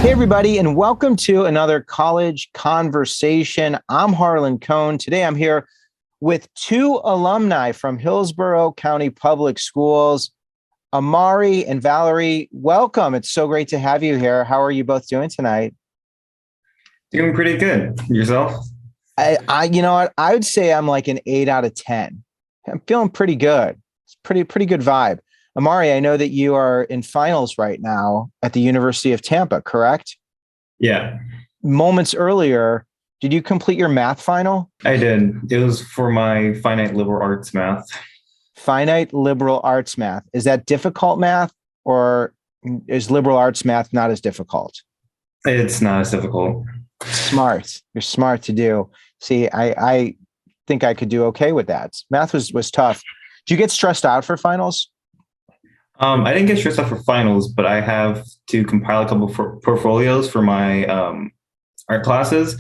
Hey, everybody, and welcome to another college conversation. I'm Harlan Cohn. Today, I'm here with two alumni from Hillsborough County Public Schools, Amari and Valerie. Welcome. It's so great to have you here. How are you both doing tonight? Doing pretty good. Yourself? You know what? I would say I'm like an 8 out of 10. I'm feeling pretty good. It's pretty good vibe. Amari, I know that you are in finals right now at the University of Tampa, correct? Yeah, Moments earlier, did you complete your math final? I did. It was for my finite liberal arts math. Finite liberal arts math. Is that difficult math, or is liberal arts math not as difficult? It's not as difficult. Smart. You're smart to do. See, I think I could do okay with that. Math was tough. Do you get stressed out for finals? I didn't get stressed out for finals, but I have to compile a couple of portfolios for my art classes.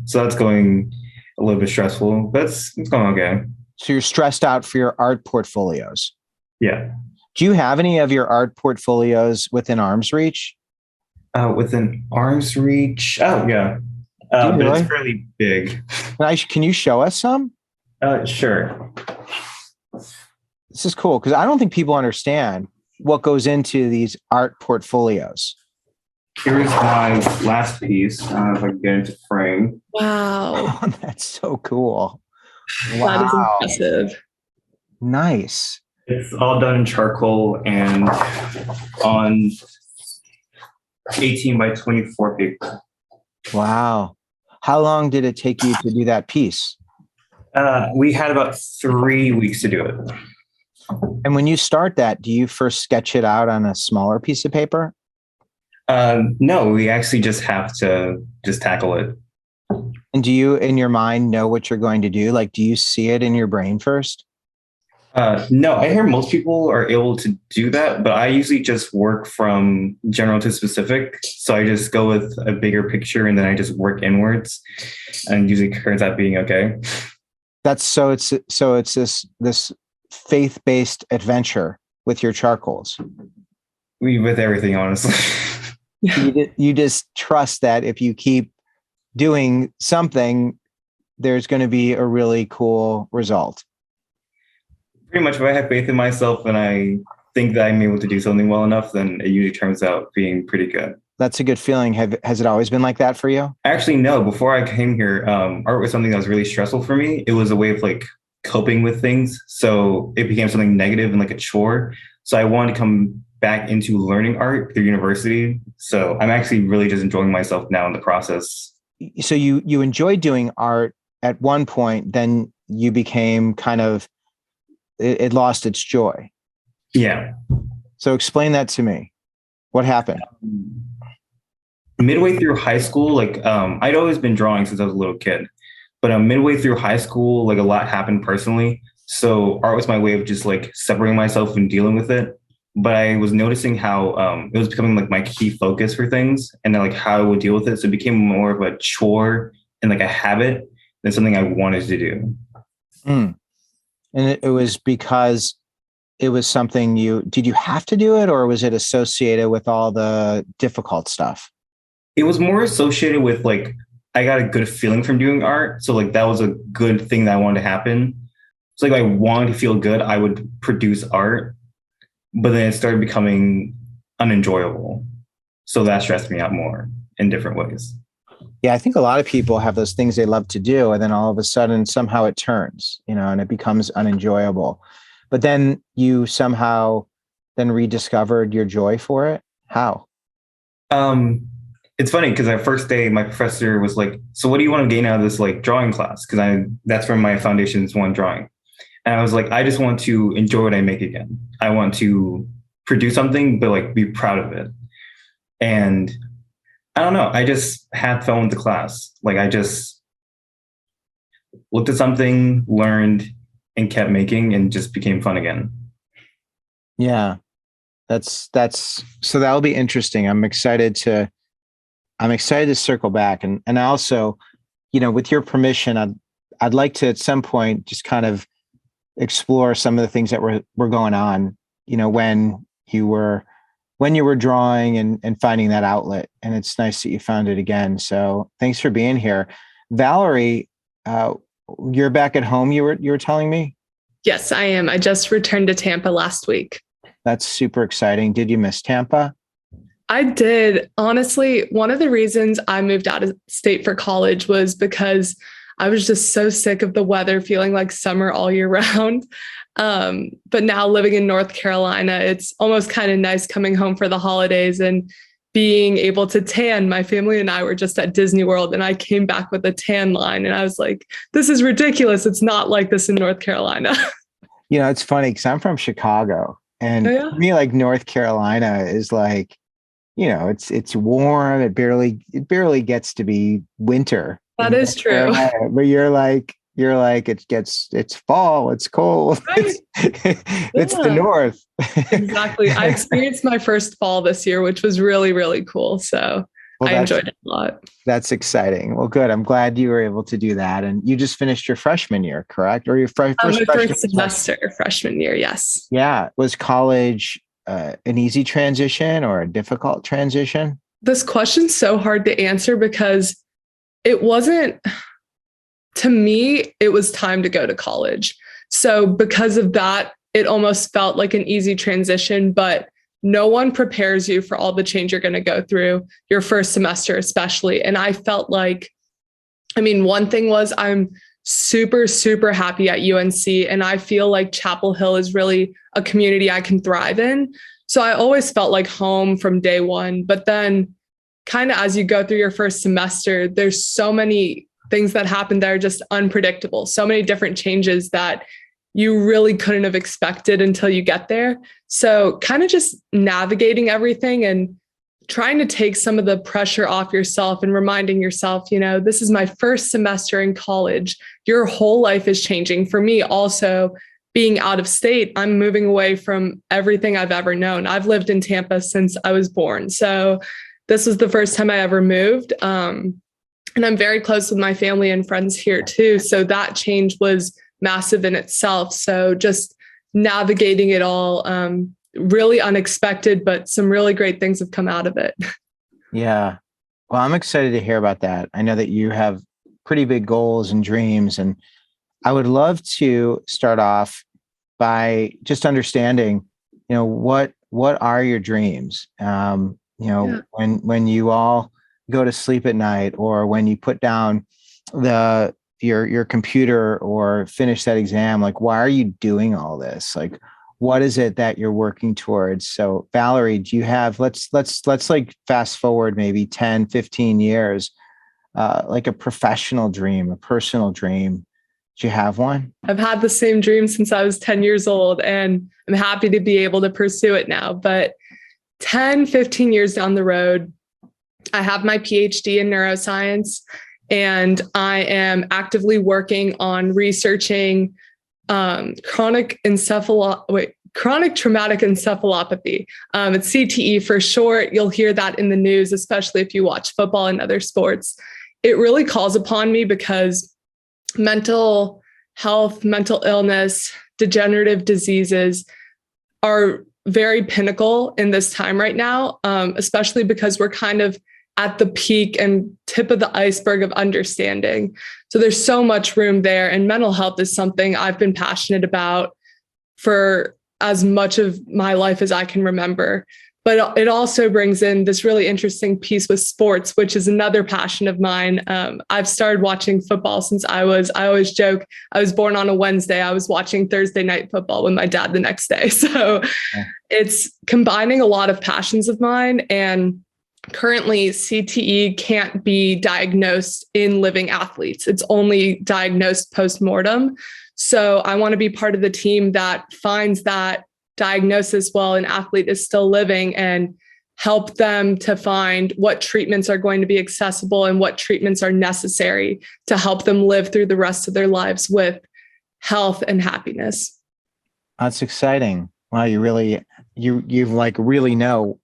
So that's going a little bit stressful, but it's going okay. So you're stressed out for your art portfolios. Yeah. Do you have any of your art portfolios within arm's reach? Within arm's reach. Oh, yeah. Do you But really? it's fairly big. Can you show us some? Sure. This is cool because I don't think people understand what goes into these art portfolios. Here's my last piece. If I can get into frame. Wow. Oh, that's so cool. That is Wow. impressive. Nice. It's all done in charcoal and on 18 by 24 paper. Wow. How long did it take you to do that piece? We had about 3 weeks to do it. And when you start that, do you first sketch it out on a smaller piece of paper? No, we actually just have to just tackle it. And do you, in your mind, know what you're going to do? Like, do you see it in your brain first? No, I hear most people are able to do that, but I usually just work from general to specific. So I just go with a bigger picture and then I just work inwards, and usually turns out being okay. It's this faith-based adventure with your charcoals. With everything, honestly. You just trust that if you keep doing something, there's going to be a really cool result. Pretty much, if I have faith in myself and I think that I'm able to do something well enough, then it usually turns out being pretty good. That's a good feeling. Has it always been like that for you? Actually, no. Before I came here, art was something that was really stressful for me. It was a way of like coping with things. So it became something negative and like a chore. So I wanted to come back into learning art through university. So I'm actually really just enjoying myself now in the process. So you enjoyed doing art at one point, then you became kind of, it lost its joy. Yeah. So explain that to me. What happened? Midway through high school, I'd always been drawing since I was a little kid, but midway through high school, like a lot happened personally. So art was my way of just like separating myself and dealing with it. But I was noticing how it was becoming like my key focus for things, and then like how I would deal with it. So it became more of a chore and like a habit than something I wanted to do. Mm. And it was because it was something did you have to do it, or was it associated with all the difficult stuff? It was more associated with like, I got a good feeling from doing art. So like that was a good thing that I wanted to happen. So like, if I wanted to feel good, I would produce art, but then it started becoming unenjoyable. So that stressed me out more in different ways. Yeah, I think a lot of people have those things they love to do, and then all of a sudden somehow it turns, and it becomes unenjoyable. But then you somehow then rediscovered your joy for it. How? It's funny because that first day my professor was like, "So what do you want to gain out of this like drawing class?" Because that's from my foundations one drawing. And I was like, I just want to enjoy what I make again. I want to produce something, but like be proud of it. And I don't know. I just had fun with the class. Like I just looked at something, learned, and kept making, and just became fun again. Yeah, that's so that'll be interesting. I'm excited to circle back, and also, with your permission, I'd like to at some point just kind of explore some of the things that were going on, when you were when you were drawing and finding that outlet. And it's nice that you found it again. So thanks for being here. Valerie, you're back at home, you were telling me? Yes, I am. I just returned to Tampa last week. That's super exciting. Did you miss Tampa? I did. Honestly, one of the reasons I moved out of state for college was because I was just so sick of the weather, feeling like summer all year round. But now living in North Carolina, it's almost kind of nice coming home for the holidays and being able to tan. My family and I were just at Disney World and I came back with a tan line and I was like, this is ridiculous. It's not like this in North Carolina. It's funny because I'm from Chicago, and Yeah. for me, like North Carolina is like, it's warm. It barely gets to be winter. That is true. But it's fall, it's cold. Right. It's the North. Exactly. I experienced my first fall this year, which was really, really cool. So I enjoyed it a lot. That's exciting. Well, good. I'm glad you were able to do that. And you just finished your freshman year, correct? Or your first semester, freshman year. Yes. Yeah. Was college an easy transition or a difficult transition? This question's so hard to answer because it wasn't, to me, it was time to go to college. So because of that, it almost felt like an easy transition, but no one prepares you for all the change you're going to go through your first semester, especially. And I felt like, one thing was I'm super, super happy at UNC. And I feel like Chapel Hill is really a community I can thrive in. So I always felt like home from day one. But then kind of as you go through your first semester, there's so many things that happen that are just unpredictable. So many different changes that you really couldn't have expected until you get there. So kind of just navigating everything and trying to take some of the pressure off yourself and reminding yourself, this is my first semester in college. Your whole life is changing. For me, also being out of state, I'm moving away from everything I've ever known. I've lived in Tampa since I was born. So this was the first time I ever moved. And I'm very close with my family and friends here too. So that change was massive in itself. So just navigating it all, really unexpected, but some really great things have come out of it. Yeah. Well, I'm excited to hear about that. I know that you have pretty big goals and dreams, and I would love to start off by just understanding, what are your dreams? When you all go to sleep at night, or when you put down your computer or finish that exam, like, why are you doing all this? Like, what is it that you're working towards? So Valerie, do you have, let's like fast forward maybe 10, 15 years, like a professional dream, a personal dream. Do you have one? I've had the same dream since I was 10 years old, and I'm happy to be able to pursue it now. But 10, 15 years down the road, I have my PhD in neuroscience, and I am actively working on researching chronic traumatic encephalopathy. It's CTE for short. You'll hear that in the news, especially if you watch football and other sports. It really calls upon me because mental health, mental illness, degenerative diseases are very pinnacle in this time right now, especially because we're kind of at the peak and tip of the iceberg of understanding. So there's so much room there. And mental health is something I've been passionate about for as much of my life as I can remember. But it also brings in this really interesting piece with sports, which is another passion of mine. I've started watching football since I always joke, I was born on a Wednesday. I was watching Thursday night football with my dad the next day. So it's combining a lot of passions of mine. And currently CTE can't be diagnosed in living athletes. It's only diagnosed post-mortem. So I want to be part of the team that finds that diagnosis while an athlete is still living and help them to find what treatments are going to be accessible and what treatments are necessary to help them live through the rest of their lives with health and happiness. That's exciting. Wow, you really know.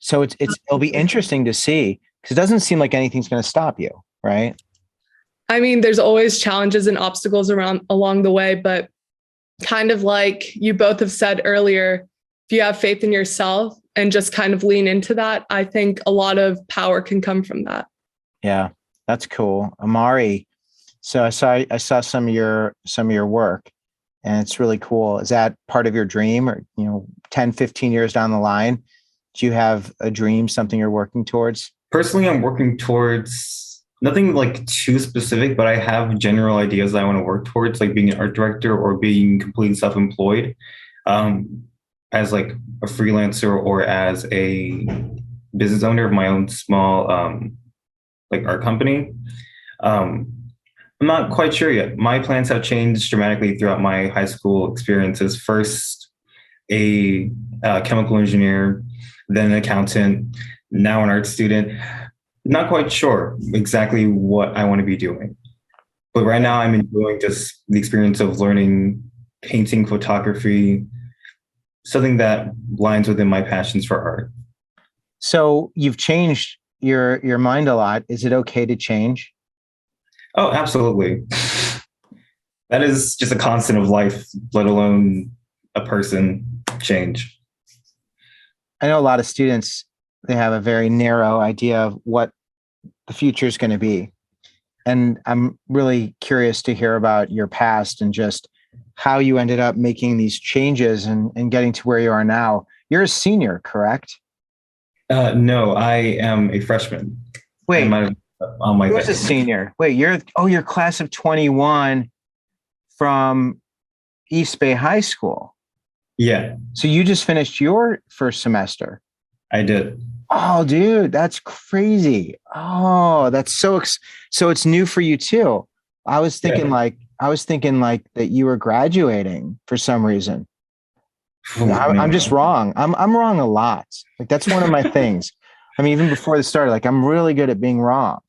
So it'll be interesting to see, because it doesn't seem like anything's going to stop you, right? I mean, there's always challenges and obstacles along the way, but kind of like you both have said earlier, if you have faith in yourself, and just kind of lean into that, I think a lot of power can come from that. Yeah, that's cool. Amari, so I saw some of your work, and it's really cool. Is that part of your dream, or 10, 15 years down the line, do you have a dream, something you're working towards? Personally, I'm working towards nothing like too specific, but I have general ideas that I want to work towards, like being an art director or being completely self-employed, as like a freelancer or as a business owner of my own small like art company. I'm not quite sure yet. My plans have changed dramatically throughout my high school experiences. First, a chemical engineer, then an accountant, now an art student. Not quite sure exactly what I want to be doing. But right now I'm enjoying just the experience of learning painting, photography, something that lines within my passions for art. So you've changed your mind a lot. Is it okay to change? Oh, absolutely. That is just a constant of life, let alone a person change. I know a lot of students, they have a very narrow idea of what the future is going to be. And I'm really curious to hear about your past and just how you ended up making these changes and getting to where you are now. You're a senior, correct? No, I am a freshman. Wait, I might have on my who's a senior? Wait, you're class of 21 from East Bay High School. Yeah, So you just finished your first semester. I did. Oh, dude, that's crazy. Oh, that's so it's new for you too. Yeah. I was thinking like that you were graduating for some reason. I'm just No. wrong. I'm wrong a lot. Like that's one of my things. I mean, even before the start, like I'm really good at being wrong.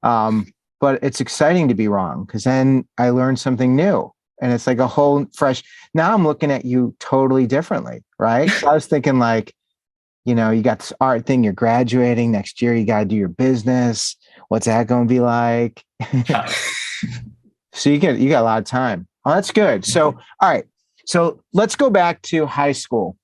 But it's exciting to be wrong because then I learned something new. And it's like a whole fresh. Now I'm looking at you totally differently, right? So I was thinking like, you got this art thing, you're graduating next year, you got to do your business. What's that going to be like? So you got a lot of time. Oh, that's good. So, all right. So let's go back to high school.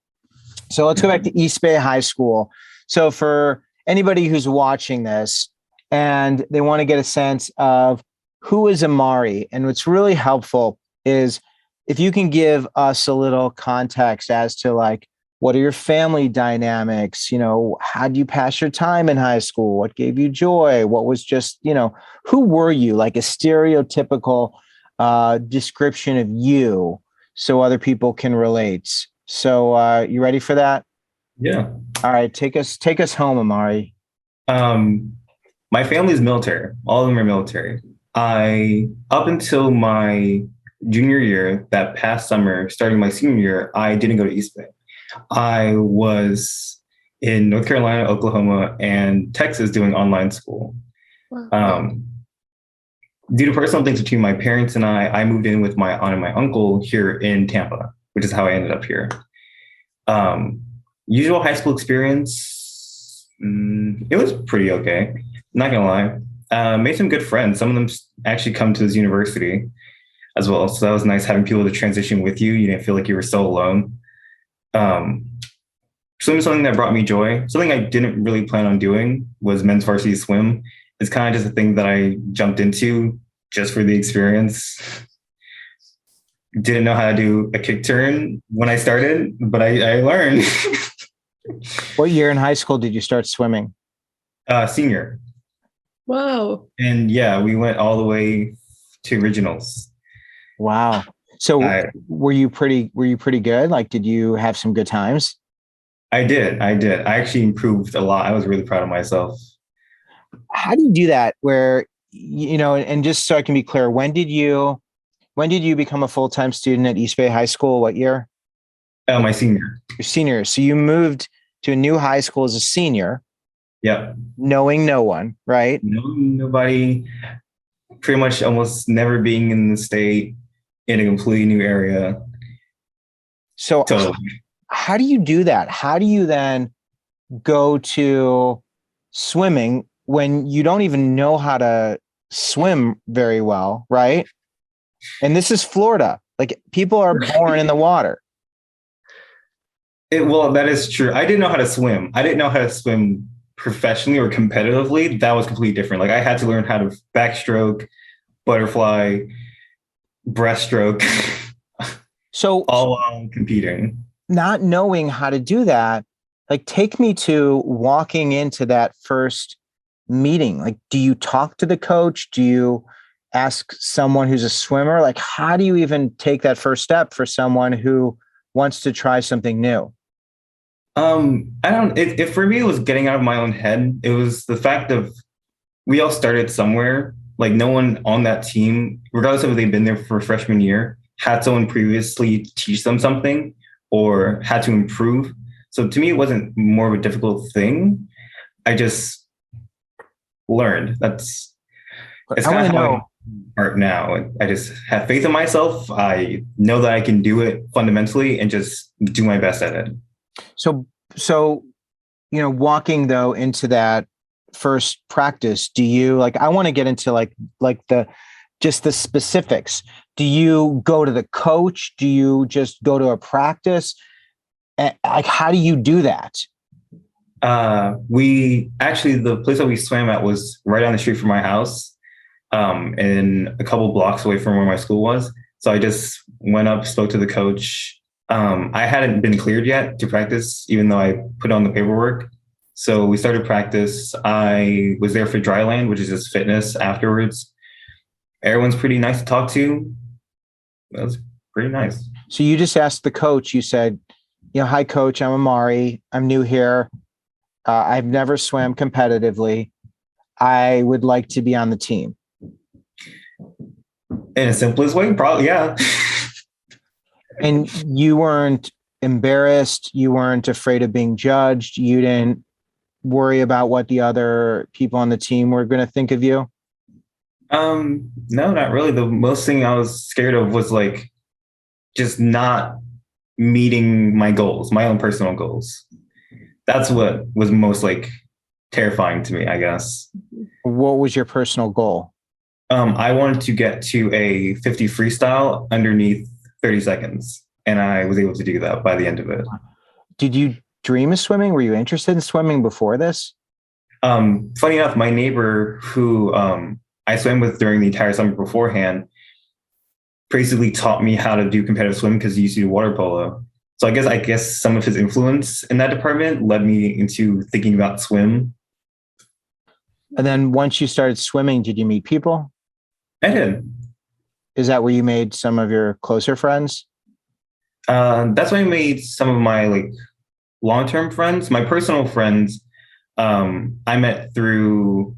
So let's go back to East Bay High School. So for anybody who's watching this and they want to get a sense of who is Amari, and what's really helpful is if you can give us a little context as to like, what are your family dynamics? How do you pass your time in high school? What gave you joy? What was just, who were you? Like a stereotypical description of you so other people can relate. So you ready for that? Yeah. All right, take us home, Amari. My family's military. All of them are military. Up until my junior year, that past summer, starting my senior year, I didn't go to East Bay. I was in North Carolina, Oklahoma, and Texas doing online school. Wow. Due to personal things between my parents and I moved in with my aunt and my uncle here in Tampa, which is how I ended up here. Usual high school experience, it was pretty okay. Not gonna lie. Made some good friends. Some of them actually come to this university as well. So that was nice having people to transition with you. You didn't feel like you were so alone. Something that brought me joy. Something I didn't really plan on doing was men's varsity swim. It's kind of just a thing that I jumped into just for the experience. Didn't know how to do a kick turn when I started, but I learned. What year in high school did you start swimming? Senior. Wow. And yeah, we went all the way to regionals. Wow. So were you pretty good? Like, did you have some good times? I did. I actually improved a lot. I was really proud of myself. How do you do that? Where, and just so I can be clear, when did you become a full-time student at East Bay High School? What year? My senior. Your senior. So you moved to a new high school as a senior. Yep. Knowing no one, right? Nobody, pretty much almost never being in the state, in a completely new area. So how do you do that? How do you then go to swimming when you don't even know how to swim very well, right? And this is Florida. Like people are born in the water. Well, that is true. I didn't know how to swim. I didn't know how to swim professionally or competitively. That was completely different. Like I had to learn how to backstroke, butterfly, breaststroke, So all while competing. not knowing how to do that, like take me to walking into that first meeting. Like, do you talk to the coach? Do you ask someone who's a swimmer? Like, how do you even take that first step for someone who wants to try something new? I don't. It for me, it was getting out of my own head. It was the fact of we all started somewhere. Like no one on that team, regardless of if they've been there for freshman year, had someone previously teach them something or had to improve. So to me, it wasn't more of a difficult thing. I just learned. It's I kind want of to how I know. art now. I just have faith in myself. I know that I can do it fundamentally and just do my best at it. So, so, walking though into that first practice, do you like, I want to get into like just the specifics. Do you go to the coach? Do you just go to a practice? Like, how do you do that? We actually, the place that we swam at was right down the street from my house, and a couple blocks away from where my school was. So I just went up, spoke to the coach. I hadn't been cleared yet to practice, even though I put on the paperwork. So we started practice. I was there for dry land, which is just fitness afterwards. Everyone's pretty nice to talk to. That was pretty nice. So you just asked the coach, you said, hi coach, I'm Amari. I'm new here. I've never swam competitively. I would like to be on the team. In the simplest way, probably, yeah. And you weren't embarrassed. You weren't afraid of being judged. You didn't worry about what the other people on the team were going to think of you. No, not really. The most thing I was scared of was like just not meeting my goals, my own personal goals. That's what was most like terrifying to me, I guess. What was your personal goal? I wanted to get to a 50 freestyle underneath 30 seconds, and I was able to do that by the end of it. Did you dream of swimming? Were you interested in swimming before this? Funny enough, my neighbor who I swam with during the entire summer beforehand basically taught me how to do competitive swimming because he used to do water polo. So I guess some of his influence in that department led me into thinking about swim. And then once you started swimming, did you meet people? I did. Is that where you made some of your closer friends? That's when I made some of my like long-term friends. My personal friends, I met through,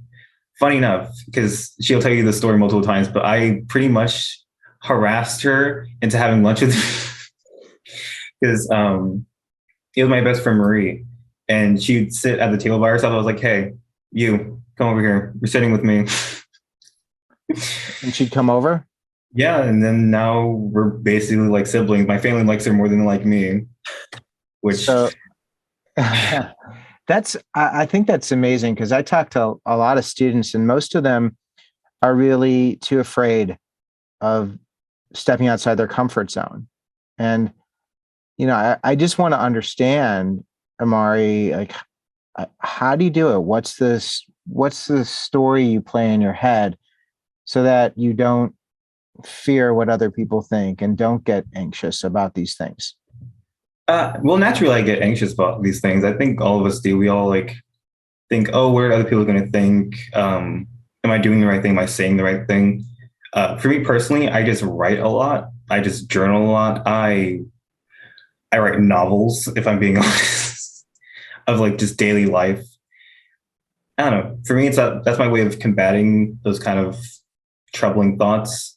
funny enough, because she'll tell you the story multiple times, but I pretty much harassed her into having lunch with me because it was my best friend Marie, and she'd sit at the table by herself. I was like, "Hey, you come over here. You're sitting with me." And she'd come over? Yeah, and then now we're basically like siblings. My family likes her more than they like me, which So I think that's amazing because I talk to a lot of students and most of them are really too afraid of stepping outside their comfort zone. And, I just want to understand, Amari, like, how do you do it? What's the story you play in your head so that you don't fear what other people think and don't get anxious about these things? well, naturally, I get anxious about these things. I think all of us do. We all like think, "Oh, what are other people going to think? Am I doing the right thing? Am I saying the right thing?" For me personally, I just write a lot. I just journal a lot. I write novels, if I'm being honest, of like just daily life. I don't know. For me, that's my way of combating those kind of troubling thoughts.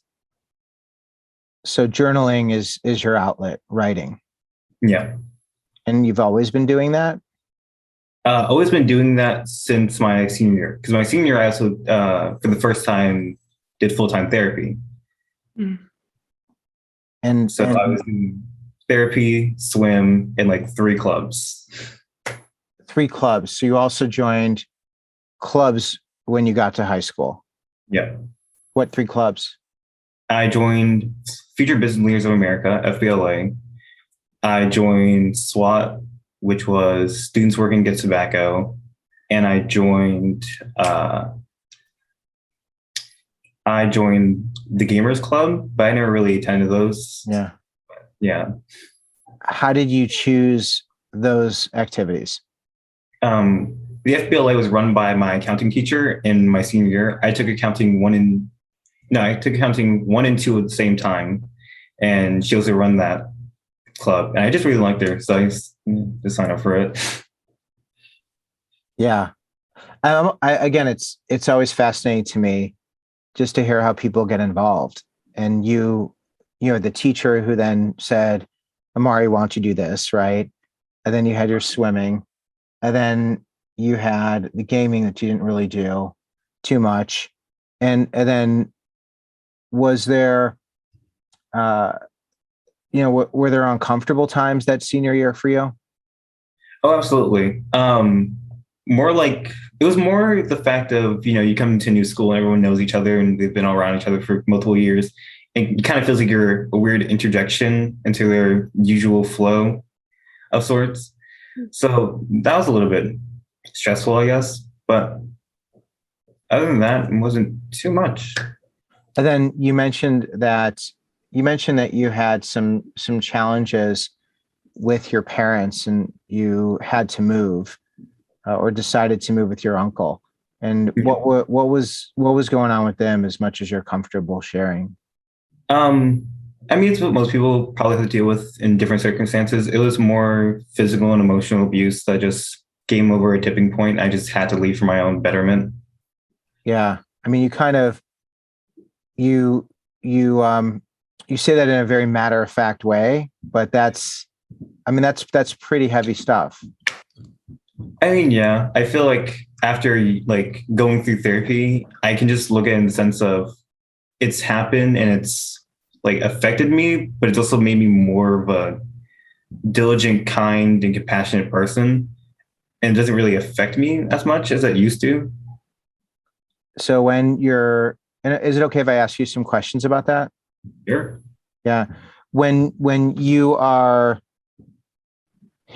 So journaling is your outlet, writing. Yeah. And you've always been doing that? Always been doing that since my senior year. Because my senior year, I also, for the first time, did full-time therapy. Mm. And So I was doing therapy, swim, and like 3 clubs. 3 clubs. So you also joined clubs when you got to high school. Yeah. What 3 clubs? I joined Future Business Leaders of America, FBLA. I joined SWAT, which was Students Working Against Tobacco, and I joined the Gamers Club, but I never really attended those. Yeah. Yeah. How did you choose those activities? The FBLA was run by my accounting teacher in my senior year. I took accounting one and two at the same time, and she also run that club, and I just really liked her, so I just signed up for it. Yeah. Again, it's always fascinating to me just to hear how people get involved. And you know, the teacher who then said, Amari, why don't you do this, right? And then you had your swimming, and then you had the gaming that you didn't really do too much. And then was there, were there uncomfortable times that senior year for you? Oh, absolutely. More like it was more the fact of, you come into a new school and everyone knows each other and they've been all around each other for multiple years. It kind of feels like you're a weird interjection into their usual flow of sorts. So that was a little bit stressful, I guess. But other than that, it wasn't too much. And then you mentioned that you had some challenges with your parents, and you had to move or decided to move with your uncle. And what was going on with them, as much as you're comfortable sharing? I mean, it's what most people probably have to deal with in different circumstances. It was more physical and emotional abuse that just came over a tipping point. I just had to leave for my own betterment. Yeah. I mean, you kind of, you say that in a very matter of fact way, but that's pretty heavy stuff. I mean, yeah, I feel like after going through therapy, I can just look at it in the sense of it's happened and it's affected me, but it's also made me more of a diligent, kind, and compassionate person. And it doesn't really affect me as much as it used to. So when is it okay if I ask you some questions about that? Sure. Yeah. When you are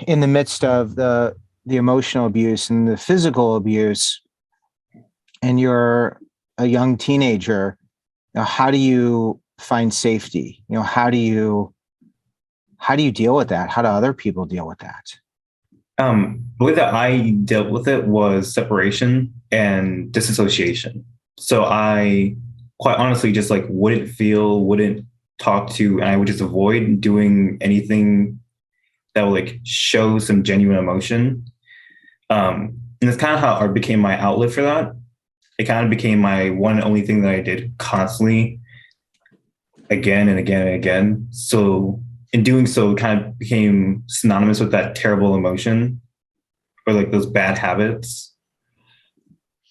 in the midst of the emotional abuse and the physical abuse, and you're a young teenager, how do you find safety? How do you deal with that? How do other people deal with that? The way that I dealt with it was separation and disassociation. So I quite honestly just wouldn't talk to, and I would just avoid doing anything that would show some genuine emotion. And it's kind of how it became my outlet for that. It kind of became my one and only thing that I did constantly, again and again and again. So in doing so, it kind of became synonymous with that terrible emotion or those bad habits.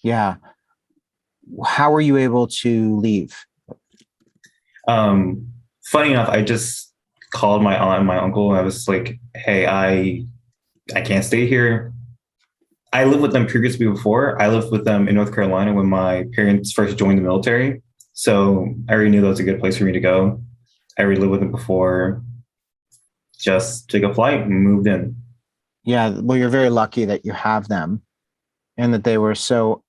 Yeah. How were you able to leave? Funny enough, I just called my aunt and my uncle, and I was like, hey, I can't stay here. I lived with them previously before. I lived with them in North Carolina when my parents first joined the military. So I already knew that was a good place for me to go. I already lived with them before. Just took a flight and moved in. Yeah. Well, you're very lucky that you have them and that they were so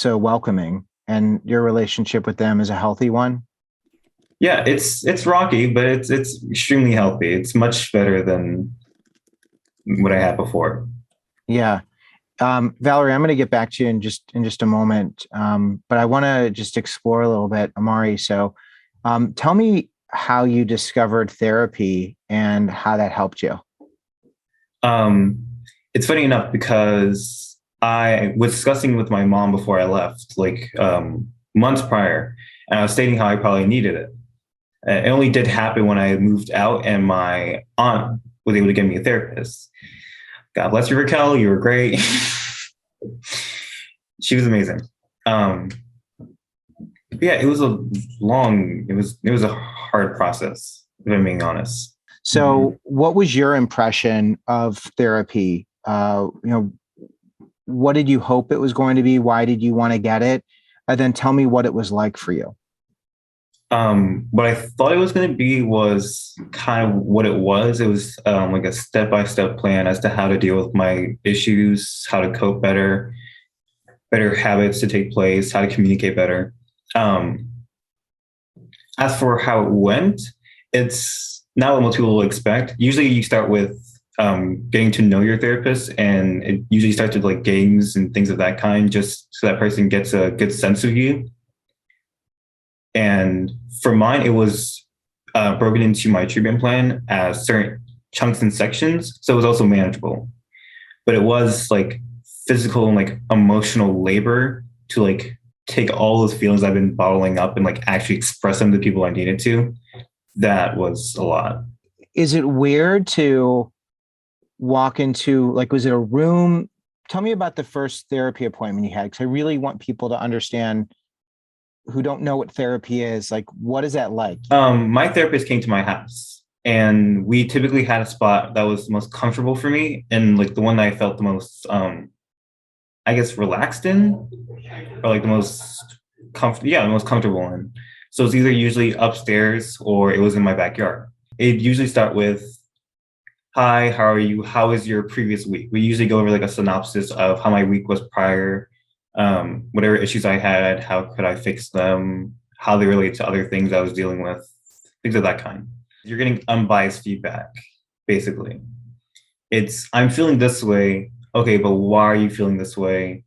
welcoming, and your relationship with them is a healthy one. Yeah, it's rocky, but it's extremely healthy. It's much better than what I had before. Yeah. Valerie, I'm going to get back to you in just a moment. But I want to just explore a little bit, Amari. So tell me how you discovered therapy and how that helped you. It's funny enough because I was discussing with my mom before I left, months prior, and I was stating how I probably needed it. It only did happen when I moved out and my aunt was able to get me a therapist. God bless you, Raquel. You were great. She was amazing. Yeah, it was a hard process, if I'm being honest. So what was your impression of therapy? What did you hope it was going to be? Why did you want to get it? And then tell me what it was like for you. What I thought it was going to be was kind of what it was. It was like a step-by-step plan as to how to deal with my issues, how to cope better, better habits to take place, how to communicate better. Um, as for how it went, it's not what most people will expect. Usually you start with getting to know your therapist, and it usually starts with like games and things of that kind, just so that person gets a good sense of you. And for mine, it was broken into my treatment plan as certain chunks and sections. So it was also manageable. But it was like physical and like emotional labor to like take all those feelings I've been bottling up and like actually express them to people I needed to. That was a lot. Is it weird to walk into, like, was it a room? Tell me about the first therapy appointment you had, because I really want people to understand who don't know what therapy is. Like, what is that like? My therapist came to my house, and we typically had a spot that was the most comfortable for me and like the one that I felt the most, I guess, relaxed in, or like the most comfortable. Yeah, the most comfortable in. So it's either usually upstairs or it was in my backyard. It usually start with, "Hi, how are you? How was your previous week?" We usually go over like a synopsis of how my week was prior, whatever issues I had, how could I fix them, how they relate to other things I was dealing with, things of that kind. You're getting unbiased feedback, basically. It's, "I'm feeling this way. Okay, but why are you feeling this way?"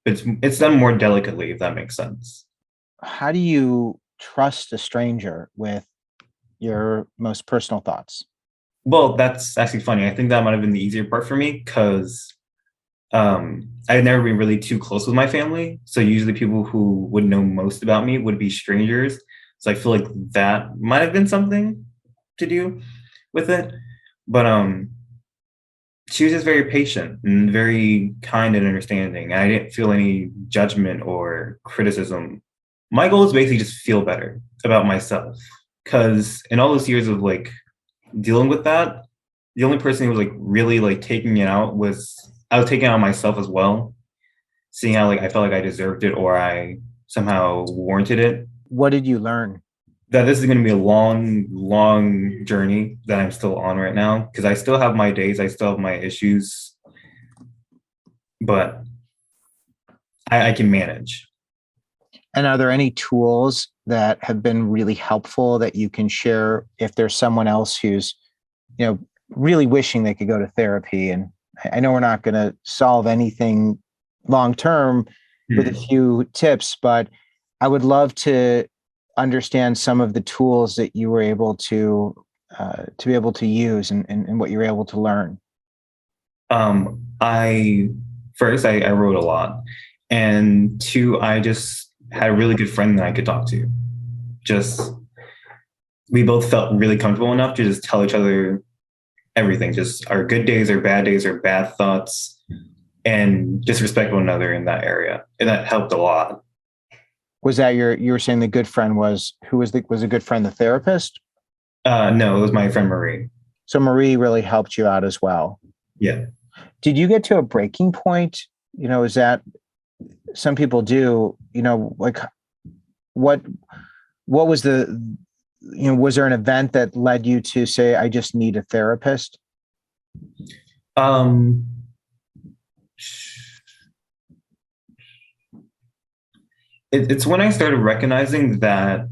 It's done more delicately, if that makes sense. How do you trust a stranger with your most personal thoughts? Well, that's actually funny. I think that might have been the easier part for me because I had never been really too close with my family. So usually people who would know most about me would be strangers. So I feel like that might have been something to do with it. But she was just very patient and very kind and understanding. I didn't feel any judgment or criticism. My goal is basically just feel better about myself. Cause in all those years of like dealing with that, the only person who was like really like taking it out was I was taking it on myself as well, seeing how like I felt like I deserved it or I somehow warranted it. What did you learn? That this is going to be a long, long journey that I'm still on right now because I still have my days, I still have my issues, but I can manage. And are there any tools that have been really helpful that you can share if there's someone else who's, really wishing they could go to therapy? And I know we're not going to solve anything long term with a few tips, but I would love to understand some of the tools that you were able to be able to use and what you were able to learn. I first I wrote a lot, and two, I just had a really good friend that I could talk to. Just we both felt really comfortable enough to just tell each other everything, just our good days, our bad days, our bad thoughts, and just respect one another in that area, and that helped a lot. Was that you were saying the good friend was, who was a good friend, the therapist? No, it was my friend Marie. So Marie really helped you out as well. Yeah. Did you get to a breaking point? Is that some people do, like what was was there an event that led you to say, I just need a therapist? Um, it's when I started recognizing that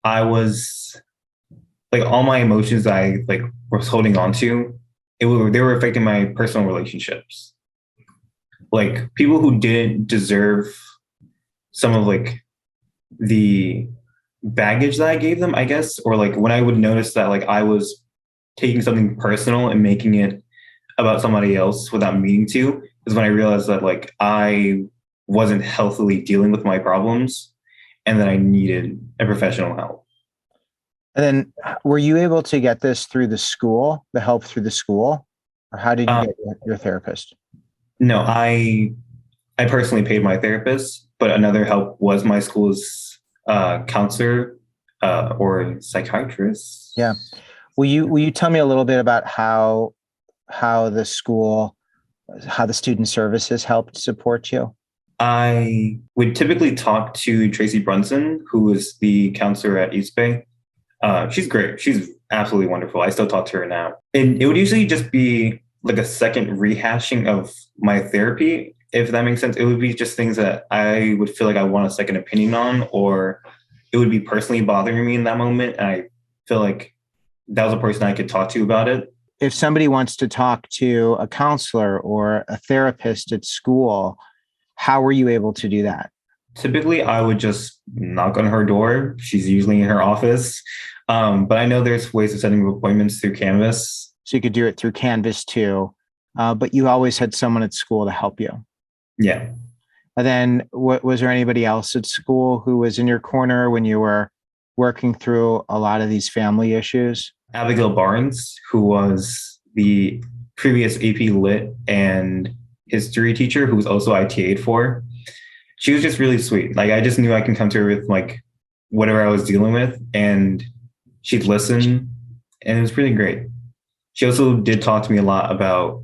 I was like all my emotions I like was holding on to, they were affecting my personal relationships. Like people who didn't deserve some of like the baggage that I gave them, I guess, or like when I would notice that like I was taking something personal and making it about somebody else without meaning to, is when I realized that like I wasn't healthily dealing with my problems and that I needed a professional help. And then were you able to get this through the help through the school? Or how did you get your therapist? No, I personally paid my therapist, but another help was my school's counselor or psychiatrist. Yeah. Will you tell me a little bit about how the school, how the student services helped support you? I would typically talk to Tracy Brunson, who is the counselor at East Bay. She's great. She's absolutely wonderful. I still talk to her now. And it would usually just be like a second rehashing of my therapy, if that makes sense. It would be just things that I would feel like I want a second opinion on, or it would be personally bothering me in that moment. And I feel like that was a person I could talk to about it. If somebody wants to talk to a counselor or a therapist at school, how were you able to do that? Typically, I would just knock on her door. She's usually in her office. But I know there's ways of setting appointments through Canvas. So you could do it through Canvas too, but you always had someone at school to help you. Yeah. And then was there anybody else at school who was in your corner when you were working through a lot of these family issues? Abigail Barnes, who was the previous AP Lit and history teacher, who was also ITA'd for. She was just really sweet. Like, I just knew I can come to her with like whatever I was dealing with, and she'd listen, and it was really great. She also did talk to me a lot about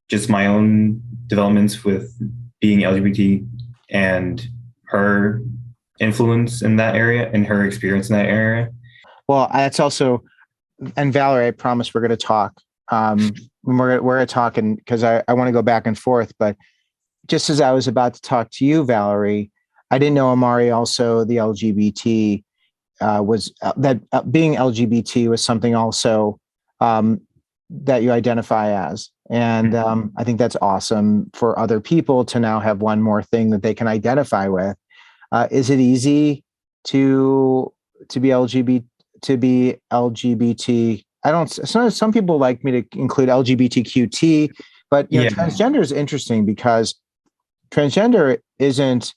just my own developments with being LGBT and her influence in that area and her experience in that area. Well, that's also, and Valerie, I promise we're going to talk. We're going to talk, and because I want to go back and forth, but just as I was about to talk to you, Valerie, I didn't know Amari also the LGBT was that being LGBT was something also that you identify as. And I think that's awesome for other people to now have one more thing that they can identify with. Is it easy to be LGBT? I don't. Some people like me to include LGBTQT, but transgender is interesting because transgender isn't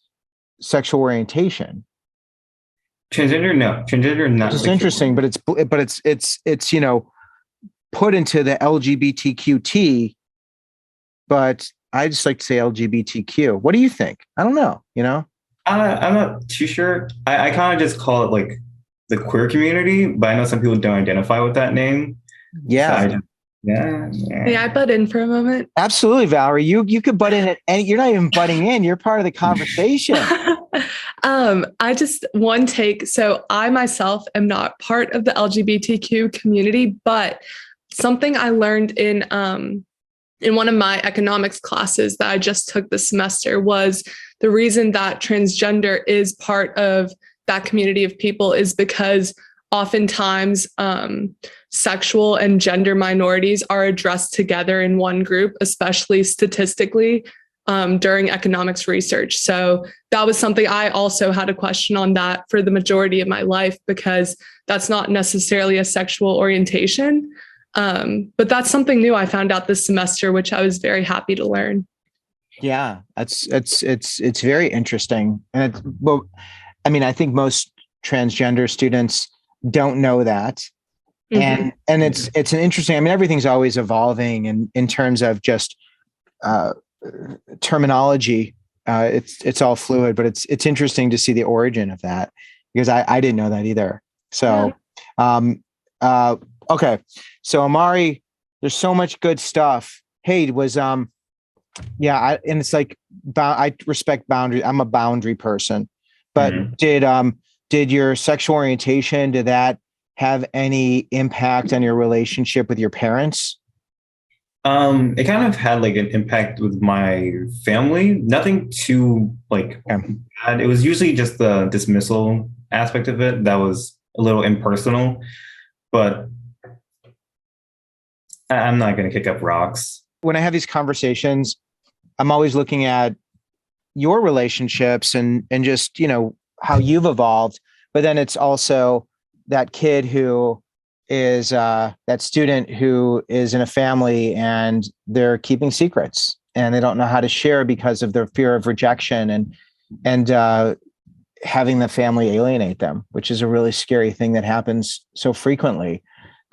sexual orientation. Transgender, no. Transgender, not. It's interesting, but it's put into the LGBTQT, but I just like to say LGBTQ. What do you think? I don't know. I'm not too sure. I kind of just call it like the queer community, but I know some people don't identify with that name. Yeah. So May I butt in for a moment? Absolutely, Valerie. You could butt in at any. You're not even butting in. You're part of the conversation. I just one take. So I myself am not part of the LGBTQ community, but something I learned in one of my economics classes that I just took this semester was the reason that transgender is part of that community of people is because oftentimes sexual and gender minorities are addressed together in one group, especially statistically during economics research. So that was something I also had a question on that for the majority of my life, because that's not necessarily a sexual orientation. But that's something new I found out this semester, which I was very happy to learn. Yeah, it's very interesting. And I think most transgender students don't know that. Mm-hmm. And it's an interesting, everything's always evolving in terms of just terminology. It's all fluid, but it's interesting to see the origin of that, because I didn't know that either. So, okay. So Amari, there's so much good stuff. Hey, and it's like, I respect boundaries. I'm a boundary person, but did your sexual orientation, did that have any impact on your relationship with your parents? It kind of had like an impact with my family. Nothing too bad. It was usually just the dismissal aspect of it that was a little impersonal, but I'm not going to kick up rocks. When I have these conversations, I'm always looking at your relationships and just, how you've evolved. But then it's also that kid who is that student who is in a family and they're keeping secrets and they don't know how to share because of their fear of rejection and having the family alienate them, which is a really scary thing that happens so frequently.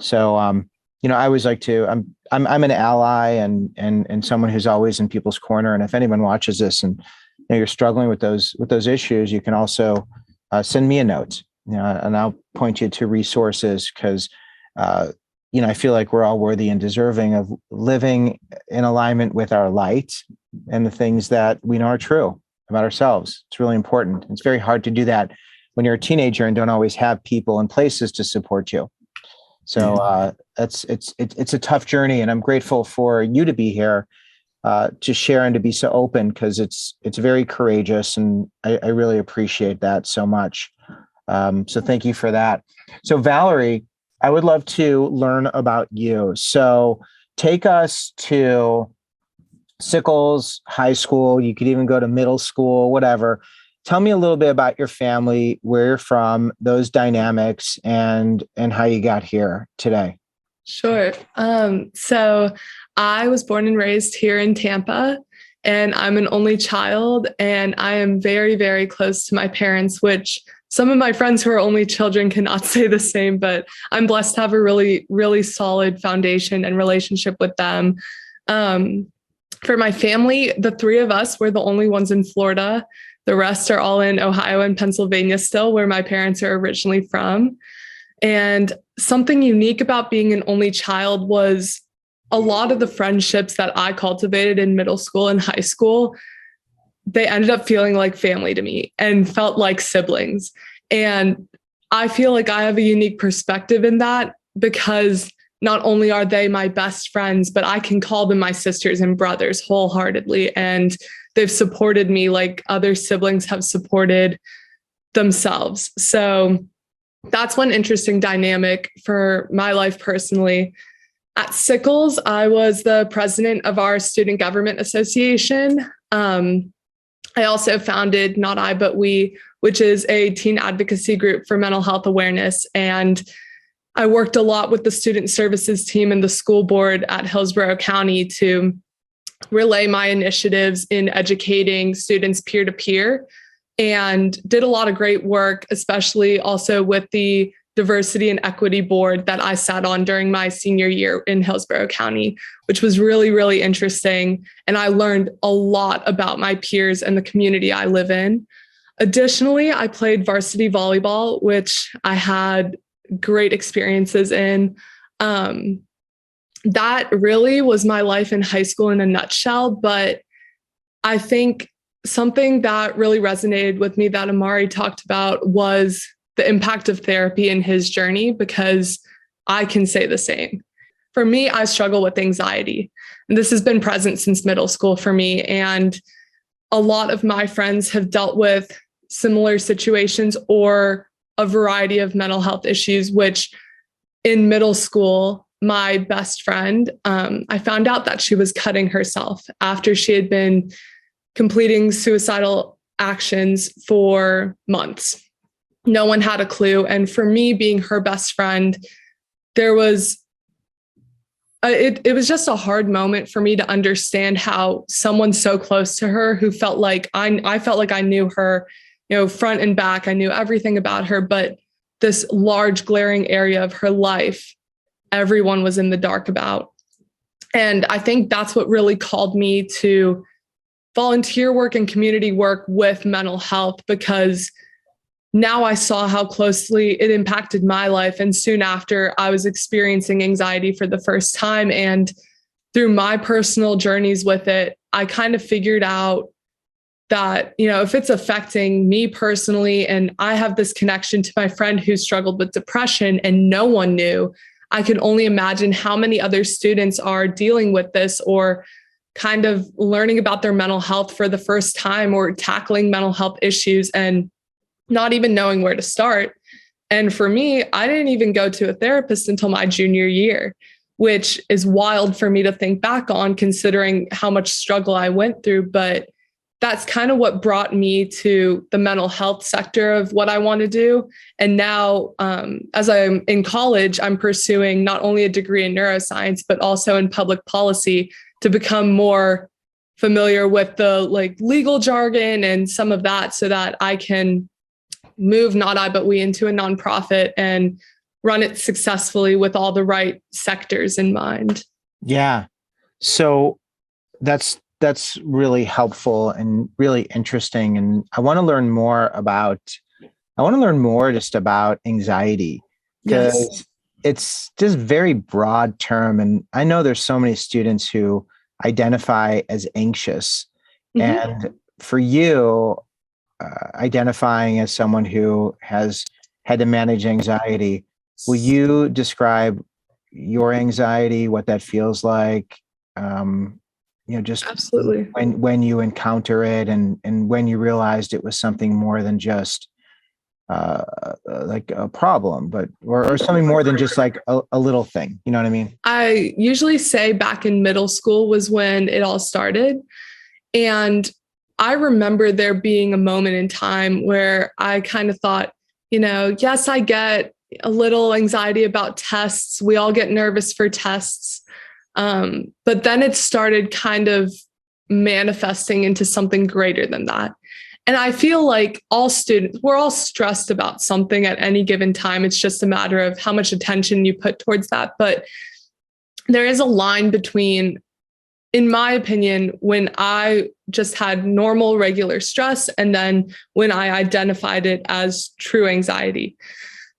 So, I always like to, I'm an ally and someone who's always in people's corner. And if anyone watches this and you're struggling with those issues, you can also send me a note, and I'll point you to resources, because I feel like we're all worthy and deserving of living in alignment with our light and the things that we know are true. about ourselves. It's really important. It's very hard to do that when you're a teenager and don't always have people and places to support you. So it's a tough journey, and I'm grateful for you to be here to share and to be so open, because it's very courageous, and I really appreciate that so much. So thank you for that. So Valerie, I would love to learn about you. So take us to Sickles High School. You could even go to middle school, whatever. Tell me a little bit about your family, where you're from, those dynamics, and how you got here today. Sure. So I was born and raised here in Tampa, and I'm an only child, and I am very, very close to my parents, which some of my friends who are only children cannot say the same, but I'm blessed to have a really, really solid foundation and relationship with them. For my family, the three of us were the only ones in Florida. The rest are all in Ohio and Pennsylvania still, where my parents are originally from. And something unique about being an only child was a lot of the friendships that I cultivated in middle school and high school, they ended up feeling like family to me and felt like siblings. And I feel like I have a unique perspective in that, because not only are they my best friends, but I can call them my sisters and brothers wholeheartedly. And they've supported me like other siblings have supported themselves. So that's one interesting dynamic for my life personally. At Sickles, I was the president of our Student Government Association. I also founded Not I, But We, which is a teen advocacy group for mental health awareness. And I worked a lot with the student services team and the school board at Hillsborough County to relay my initiatives in educating students peer-to-peer, and did a lot of great work, especially also with the diversity and equity board that I sat on during my senior year in Hillsborough County, which was really, really interesting. And I learned a lot about my peers and the community I live in. Additionally, I played varsity volleyball, which I had great experiences in. That really was my life in high school in a nutshell. But I think something that really resonated with me that Amari talked about was the impact of therapy in his journey, because I can say the same. For me, I struggle with anxiety, and this has been present since middle school for me. And a lot of my friends have dealt with similar situations or a variety of mental health issues, which in middle school, my best friend, I found out that she was cutting herself after she had been completing suicidal actions for months. No one had a clue. And for me, being her best friend, there was, it was just a hard moment for me to understand how someone so close to her, who felt like I felt like I knew her, front and back. I knew everything about her, but this large glaring area of her life, everyone was in the dark about. And I think that's what really called me to volunteer work and community work with mental health, because now I saw how closely it impacted my life. And soon after, I was experiencing anxiety for the first time. And through my personal journeys with it, I kind of figured out that, if it's affecting me personally, and I have this connection to my friend who struggled with depression and no one knew, I can only imagine how many other students are dealing with this, or kind of learning about their mental health for the first time, or tackling mental health issues and not even knowing where to start. And for me, I didn't even go to a therapist until my junior year, which is wild for me to think back on, considering how much struggle I went through. But that's kind of what brought me to the mental health sector of what I want to do. And now, as I'm in college, I'm pursuing not only a degree in neuroscience, but also in public policy, to become more familiar with the legal jargon and some of that, so that I can move Not I, But We into a nonprofit and run it successfully with all the right sectors in mind. Yeah. So that's really helpful and really interesting. And I want to learn more just about anxiety, because it's just very broad term. And I know there's so many students who identify as anxious. Mm-hmm. And for you, identifying as someone who has had to manage anxiety, will you describe your anxiety, what that feels like? Just Absolutely. when you encounter it, and when you realized it was something more than just like a problem, but or something more than just like a little thing. You know what I mean? I usually say back in middle school was when it all started. And I remember there being a moment in time where I kind of thought, yes, I get a little anxiety about tests. We all get nervous for tests. But then it started kind of manifesting into something greater than that. And I feel like all students, we're all stressed about something at any given time. It's just a matter of how much attention you put towards that. But there is a line between, in my opinion, when I just had normal, regular stress, and then when I identified it as true anxiety.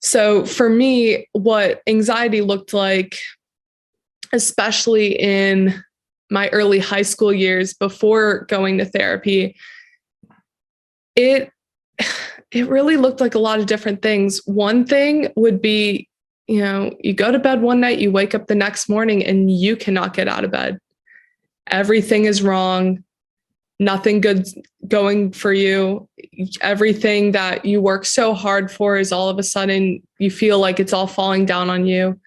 So for me, what anxiety looked like, especially in my early high school years before going to therapy, it really looked like a lot of different things. One thing would be, you go to bed one night, you wake up the next morning and you cannot get out of bed. Everything is wrong. Nothing good's going for you. Everything that you work so hard for is all of a sudden you feel like it's all falling down on you.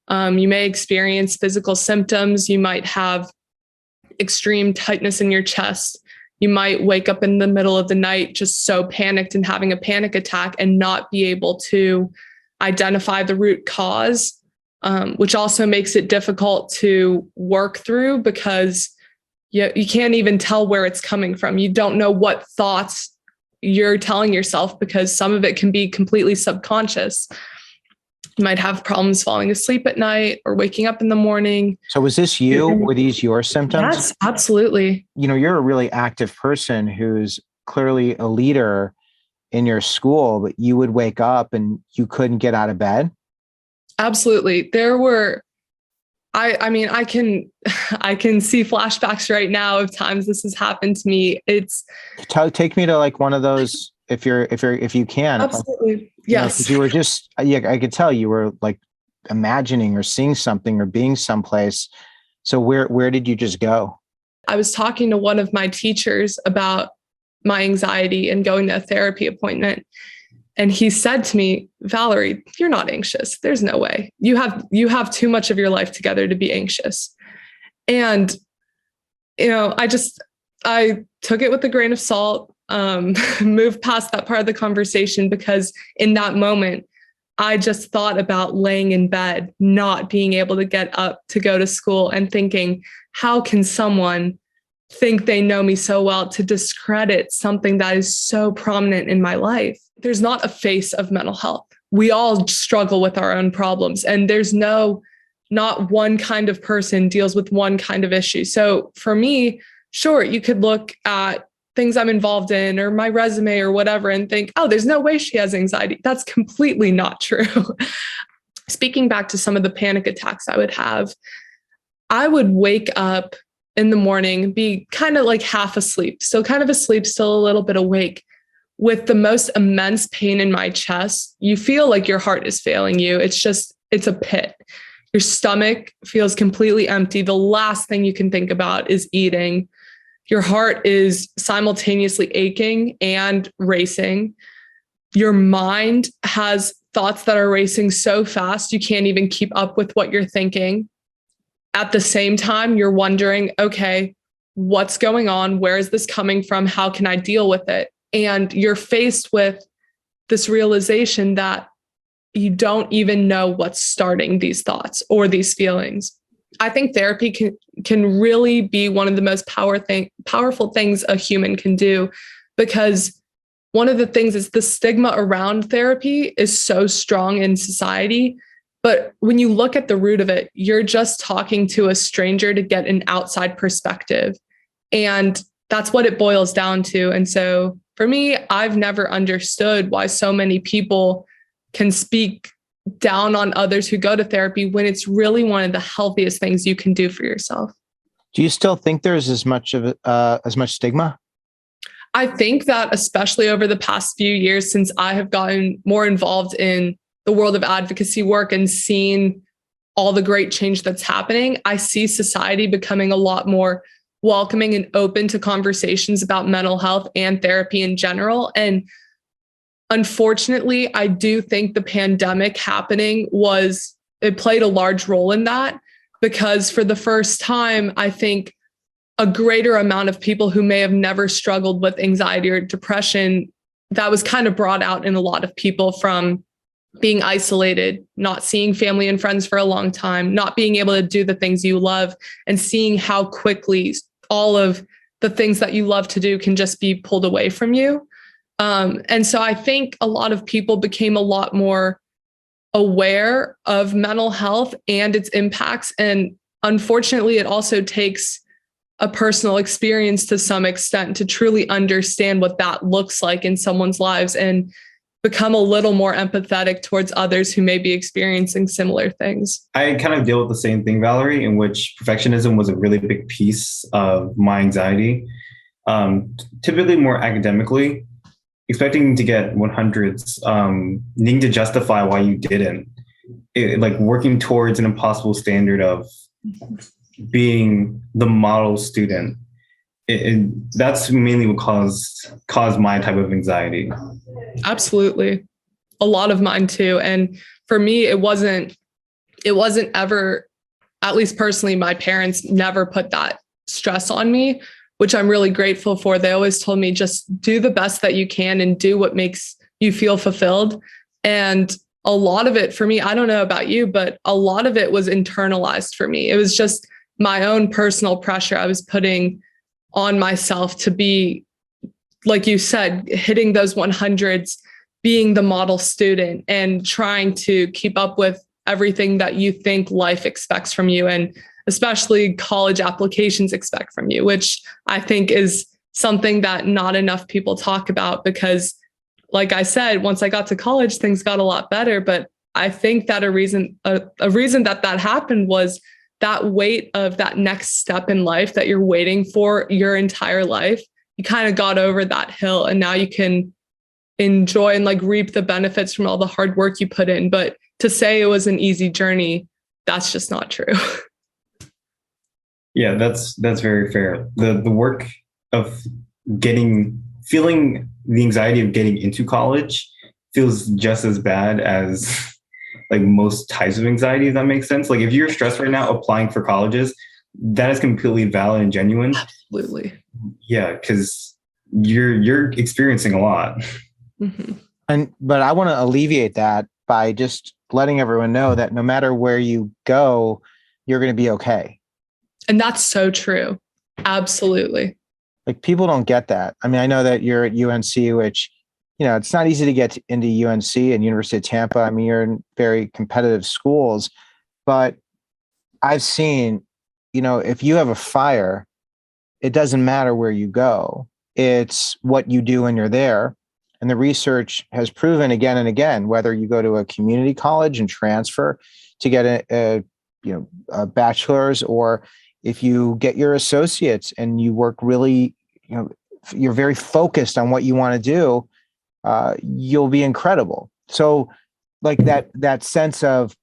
You may experience physical symptoms. You might have extreme tightness in your chest. You might wake up in the middle of the night just so panicked and having a panic attack and not be able to identify the root cause, which also makes it difficult to work through because you can't even tell where it's coming from. You don't know what thoughts you're telling yourself because some of it can be completely subconscious. You might have problems falling asleep at night or waking up in the morning. So was this you? Were these your symptoms? Yes, absolutely. You're a really active person who's clearly a leader in your school, but you would wake up and you couldn't get out of bed? Absolutely. There were, I mean, I can see flashbacks right now of times this has happened to me. Take me to like one of those if you can. Absolutely. Yes. 'Cause you were just, I could tell you were like imagining or seeing something or being someplace. So where did you just go? I was talking to one of my teachers about my anxiety and going to a therapy appointment. And he said to me, Valerie, you're not anxious. There's no way. You have too much of your life together to be anxious. And, I took it with a grain of salt, moved past that part of the conversation because in that moment, I just thought about laying in bed, not being able to get up to go to school and thinking, how can someone think they know me so well to discredit something that is so prominent in my life? There's not a face of mental health. We all struggle with our own problems, and there's not one kind of person deals with one kind of issue. So for me, sure, you could look at things I'm involved in or my resume or whatever and think, oh, there's no way she has anxiety. That's completely not true. Speaking back to some of the panic attacks I would have, I would wake up in the morning, be kind of like half asleep, still kind of asleep, still a little bit awake, with the most immense pain in my chest. You feel like your heart is failing you. It's a pit. Your stomach feels completely empty. The last thing you can think about is eating. Your heart is simultaneously aching and racing. Your mind has thoughts that are racing so fast, you can't even keep up with what you're thinking. At the same time, you're wondering, okay, what's going on? Where is this coming from? How can I deal with it? And you're faced with this realization that you don't even know what's starting these thoughts or these feelings. I think therapy can really be one of the most powerful things a human can do, because one of the things is the stigma around therapy is so strong in society. But when you look at the root of it, you're just talking to a stranger to get an outside perspective. And that's what it boils down to. And so for me, I've never understood why so many people can speak down on others who go to therapy when it's really one of the healthiest things you can do for yourself. Do you still think there's as much stigma? I think that especially over the past few years, since I have gotten more involved in the world of advocacy work and seen all the great change that's happening, I see society becoming a lot more welcoming and open to conversations about mental health and therapy in general. And unfortunately, I do think the pandemic happening it played a large role in that, because for the first time, I think a greater amount of people who may have never struggled with anxiety or depression, that was kind of brought out in a lot of people from being isolated, not seeing family and friends for a long time, not being able to do the things you love, and seeing how quickly all of the things that you love to do can just be pulled away from you. And so I think a lot of people became a lot more aware of mental health and its impacts. And unfortunately, it also takes a personal experience to some extent to truly understand what that looks like in someone's lives and become a little more empathetic towards others who may be experiencing similar things. I kind of deal with the same thing, Valerie, in which perfectionism was a really big piece of my anxiety. Typically more academically, expecting to get 100s, needing to justify why you didn't, like working towards an impossible standard of being the model student. That's mainly what caused my type of anxiety. Absolutely. A lot of mine too. And for me, it wasn't ever, at least personally, my parents never put that stress on me, which I'm really grateful for. They always told me just do the best that you can and do what makes you feel fulfilled. And a lot of it for me, I don't know about you, but a lot of it was internalized for me. It was just my own personal pressure I was putting on myself to be, like you said, hitting those 100s, being the model student and trying to keep up with everything that you think life expects from you, and especially college applications expect from you, which I think is something that not enough people talk about, because like I said, once I got to college, things got a lot better. But I think that a reason that happened was that weight of that next step in life that you're waiting for your entire life. You kind of got over that hill, and now you can enjoy and like reap the benefits from all the hard work you put in. But to say it was an easy journey, that's just not true. Yeah, that's very fair. The work of feeling the anxiety of getting into college feels just as bad as like most types of anxiety, if that makes sense. Like if you're stressed right now applying for colleges, that is completely valid and genuine. Absolutely. Yeah, because you're experiencing a lot. Mm-hmm. But I want to alleviate that by just letting everyone know that no matter where you go, you're going to be okay. And that's so true. Absolutely. Like people don't get that. I mean, I know that you're at UNC, which, you know, it's not easy to get into UNC and University of Tampa. I mean, you're in very competitive schools, but I've seen, you know, if you have a fire, it doesn't matter where you go. It's what you do when you're there. And the research has proven again and again, whether you go to a community college and transfer to get a bachelor's, or if you get your associates and you work really, you know, you're very focused on what you want to do, you'll be incredible. So like that sense of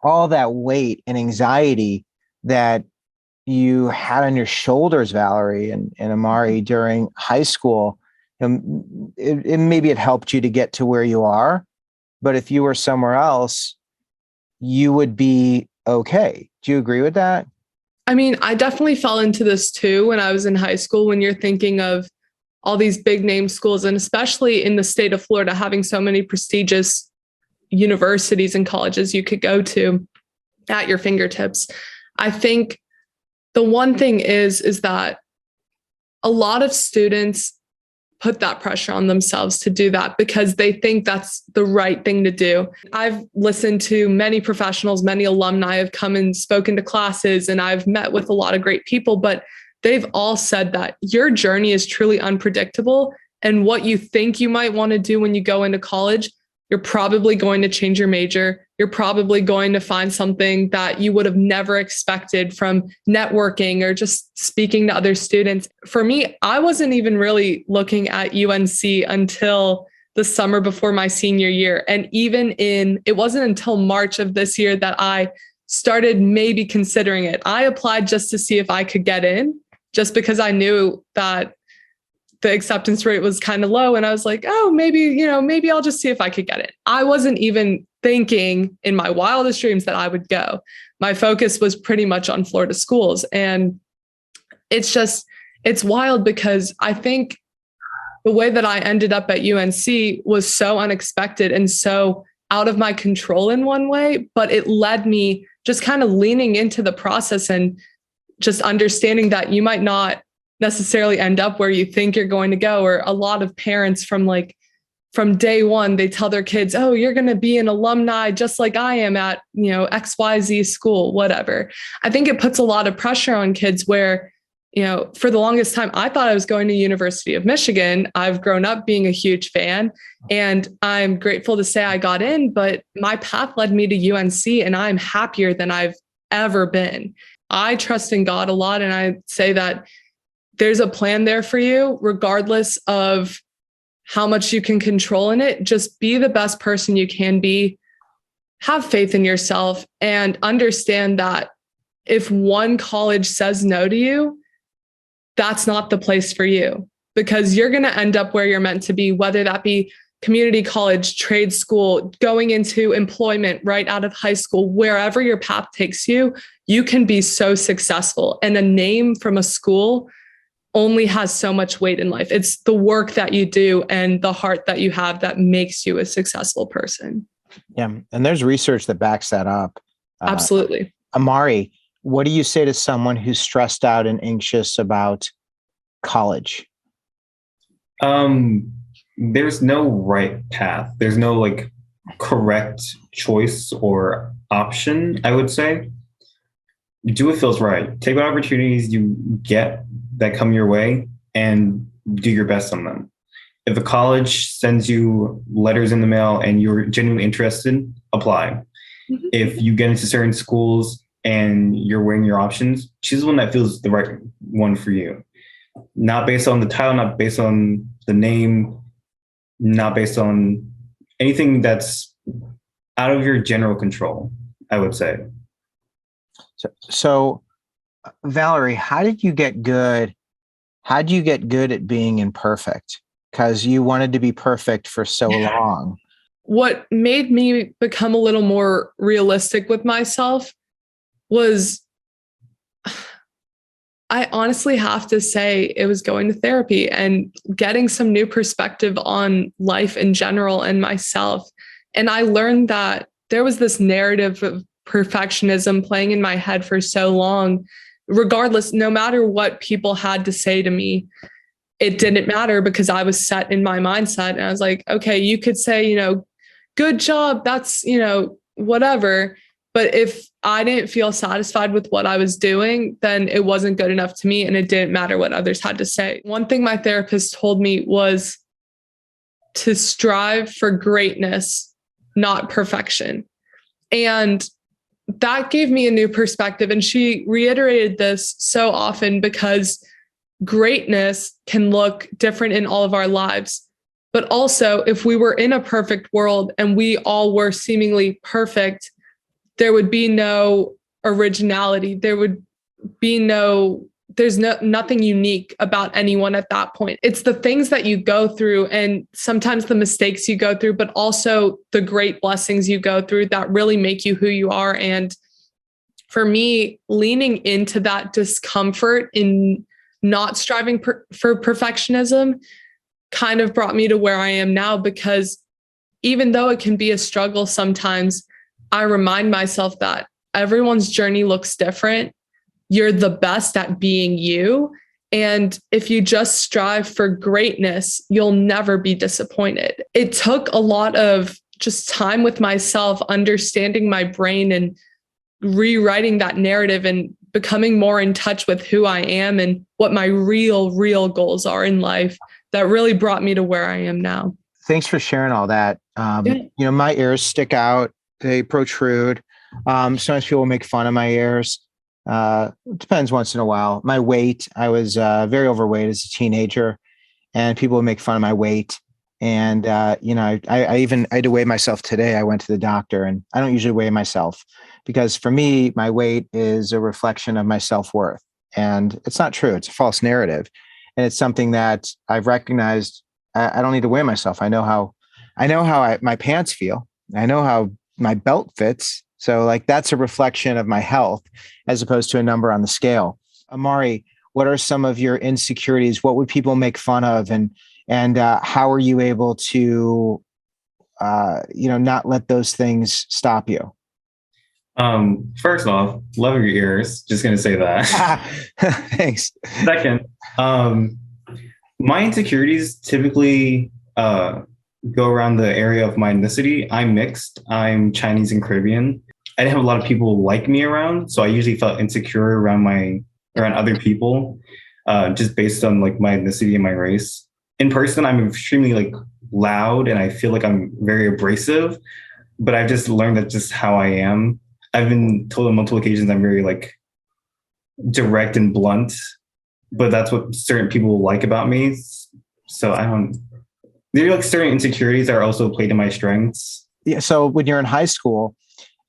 all that weight and anxiety that you had on your shoulders, Valerie and Amari, during high school, maybe it helped you to get to where you are, but if you were somewhere else, you would be okay. Do you agree with that? I mean, I definitely fell into this too when I was in high school, when you're thinking of all these big name schools, and especially in the state of Florida, having so many prestigious universities and colleges you could go to at your fingertips. I think the one thing is that a lot of students put that pressure on themselves to do that because they think that's the right thing to do. I've listened to many professionals, many alumni have come and spoken to classes, and I've met with a lot of great people, but they've all said that your journey is truly unpredictable. And what you think you might want to do when you go into college, you're probably going to change your major. you're probably going to find something that you would have never expected from networking or just speaking to other students. For me, I wasn't even really looking at UNC until the summer before my senior year. And it wasn't until March of this year that I started maybe considering it. I applied just to see if I could get in, just because I knew that the acceptance rate was kind of low. And I was like, oh, maybe I'll just see if I could get it. I wasn't even thinking in my wildest dreams that I would go. My focus was pretty much on Florida schools. And it's wild because I think the way that I ended up at UNC was so unexpected and so out of my control in one way, but it led me just kind of leaning into the process and just understanding that you might not necessarily end up where you think you're going to go. Or a lot of parents from day one, they tell their kids, oh, you're going to be an alumni just like I am at, XYZ school, whatever. I think it puts a lot of pressure on kids where, for the longest time, I thought I was going to University of Michigan. I've grown up being a huge fan, and I'm grateful to say I got in, but my path led me to UNC, and I'm happier than I've ever been. I trust in God a lot, and I say that there's a plan there for you, regardless of how much you can control in it. Just be the best person you can be, have faith in yourself, and understand that if one college says no to you, that's not the place for you, because you're going to end up where you're meant to be, whether that be community college, trade school, going into employment right out of high school, wherever your path takes you, you can be so successful. And a name from a school only has so much weight in life. It's the work that you do and the heart that you have that makes you a successful person. Yeah. And there's research that backs that up. Absolutely. Amari, what do you say to someone who's stressed out and anxious about college? There's no right path. There's no correct choice or option, I would say. Do what feels right. Take what opportunities you get that come your way and do your best on them. If a college sends you letters in the mail and you're genuinely interested, apply. Mm-hmm. If you get into certain schools and you're weighing your options, choose one that feels the right one for you. Not based on the title, not based on the name, not based on anything that's out of your general control, I would say. So Valerie, how did you get good? How did you get good at being imperfect? Because you wanted to be perfect for so long. What made me become a little more realistic with myself was, I honestly have to say, it was going to therapy and getting some new perspective on life in general and myself. And I learned that there was this narrative of perfectionism playing in my head for so long. Regardless, no matter what people had to say to me, it didn't matter, because I was set in my mindset. And I was like, okay, you could say, good job, that's, whatever. But if I didn't feel satisfied with what I was doing, then it wasn't good enough to me, and it didn't matter what others had to say. One thing my therapist told me was to strive for greatness, not perfection. And that gave me a new perspective. And she reiterated this so often, because greatness can look different in all of our lives. But also, if we were in a perfect world and we all were seemingly perfect, there would be no originality. There's nothing unique about anyone at that point. It's the things that you go through, and sometimes the mistakes you go through, but also the great blessings you go through that really make you who you are. And for me, leaning into that discomfort in not striving for perfectionism kind of brought me to where I am now, because even though it can be a struggle sometimes, I remind myself that everyone's journey looks different. You're the best at being you. And if you just strive for greatness, you'll never be disappointed. It took a lot of just time with myself, understanding my brain and rewriting that narrative and becoming more in touch with who I am and what my real goals are in life, that really brought me to where I am now. Thanks for sharing all that. My ears stick out they protrude. Sometimes people make fun of my ears. It depends once in a while. My weight, I was very overweight as a teenager, and people would make fun of my weight. And, I had to weigh myself today. I went to the doctor, and I don't usually weigh myself because for me, my weight is a reflection of my self-worth. And it's not true. It's a false narrative. And it's something that I've recognized. I don't need to weigh myself. I know how my pants feel. I know how my belt fits. So like that's a reflection of my health as opposed to a number on the scale. Amari, what are some of your insecurities? What would people make fun of? And how are you able to, not let those things stop you? First off, love your ears. Just gonna say that. Thanks. Second, my insecurities typically go around the area of my ethnicity. I'm mixed. I'm Chinese and Caribbean. I didn't have a lot of people like me around, so I usually felt insecure around other people, just based on like my ethnicity and my race. In person, I'm extremely like loud, and I feel like I'm very abrasive. But I've just learned that's just how I am. I've been told on multiple occasions I'm very like direct and blunt, but that's what certain people like about me. So there are like certain insecurities that are also played to my strengths. Yeah. So when you're in high school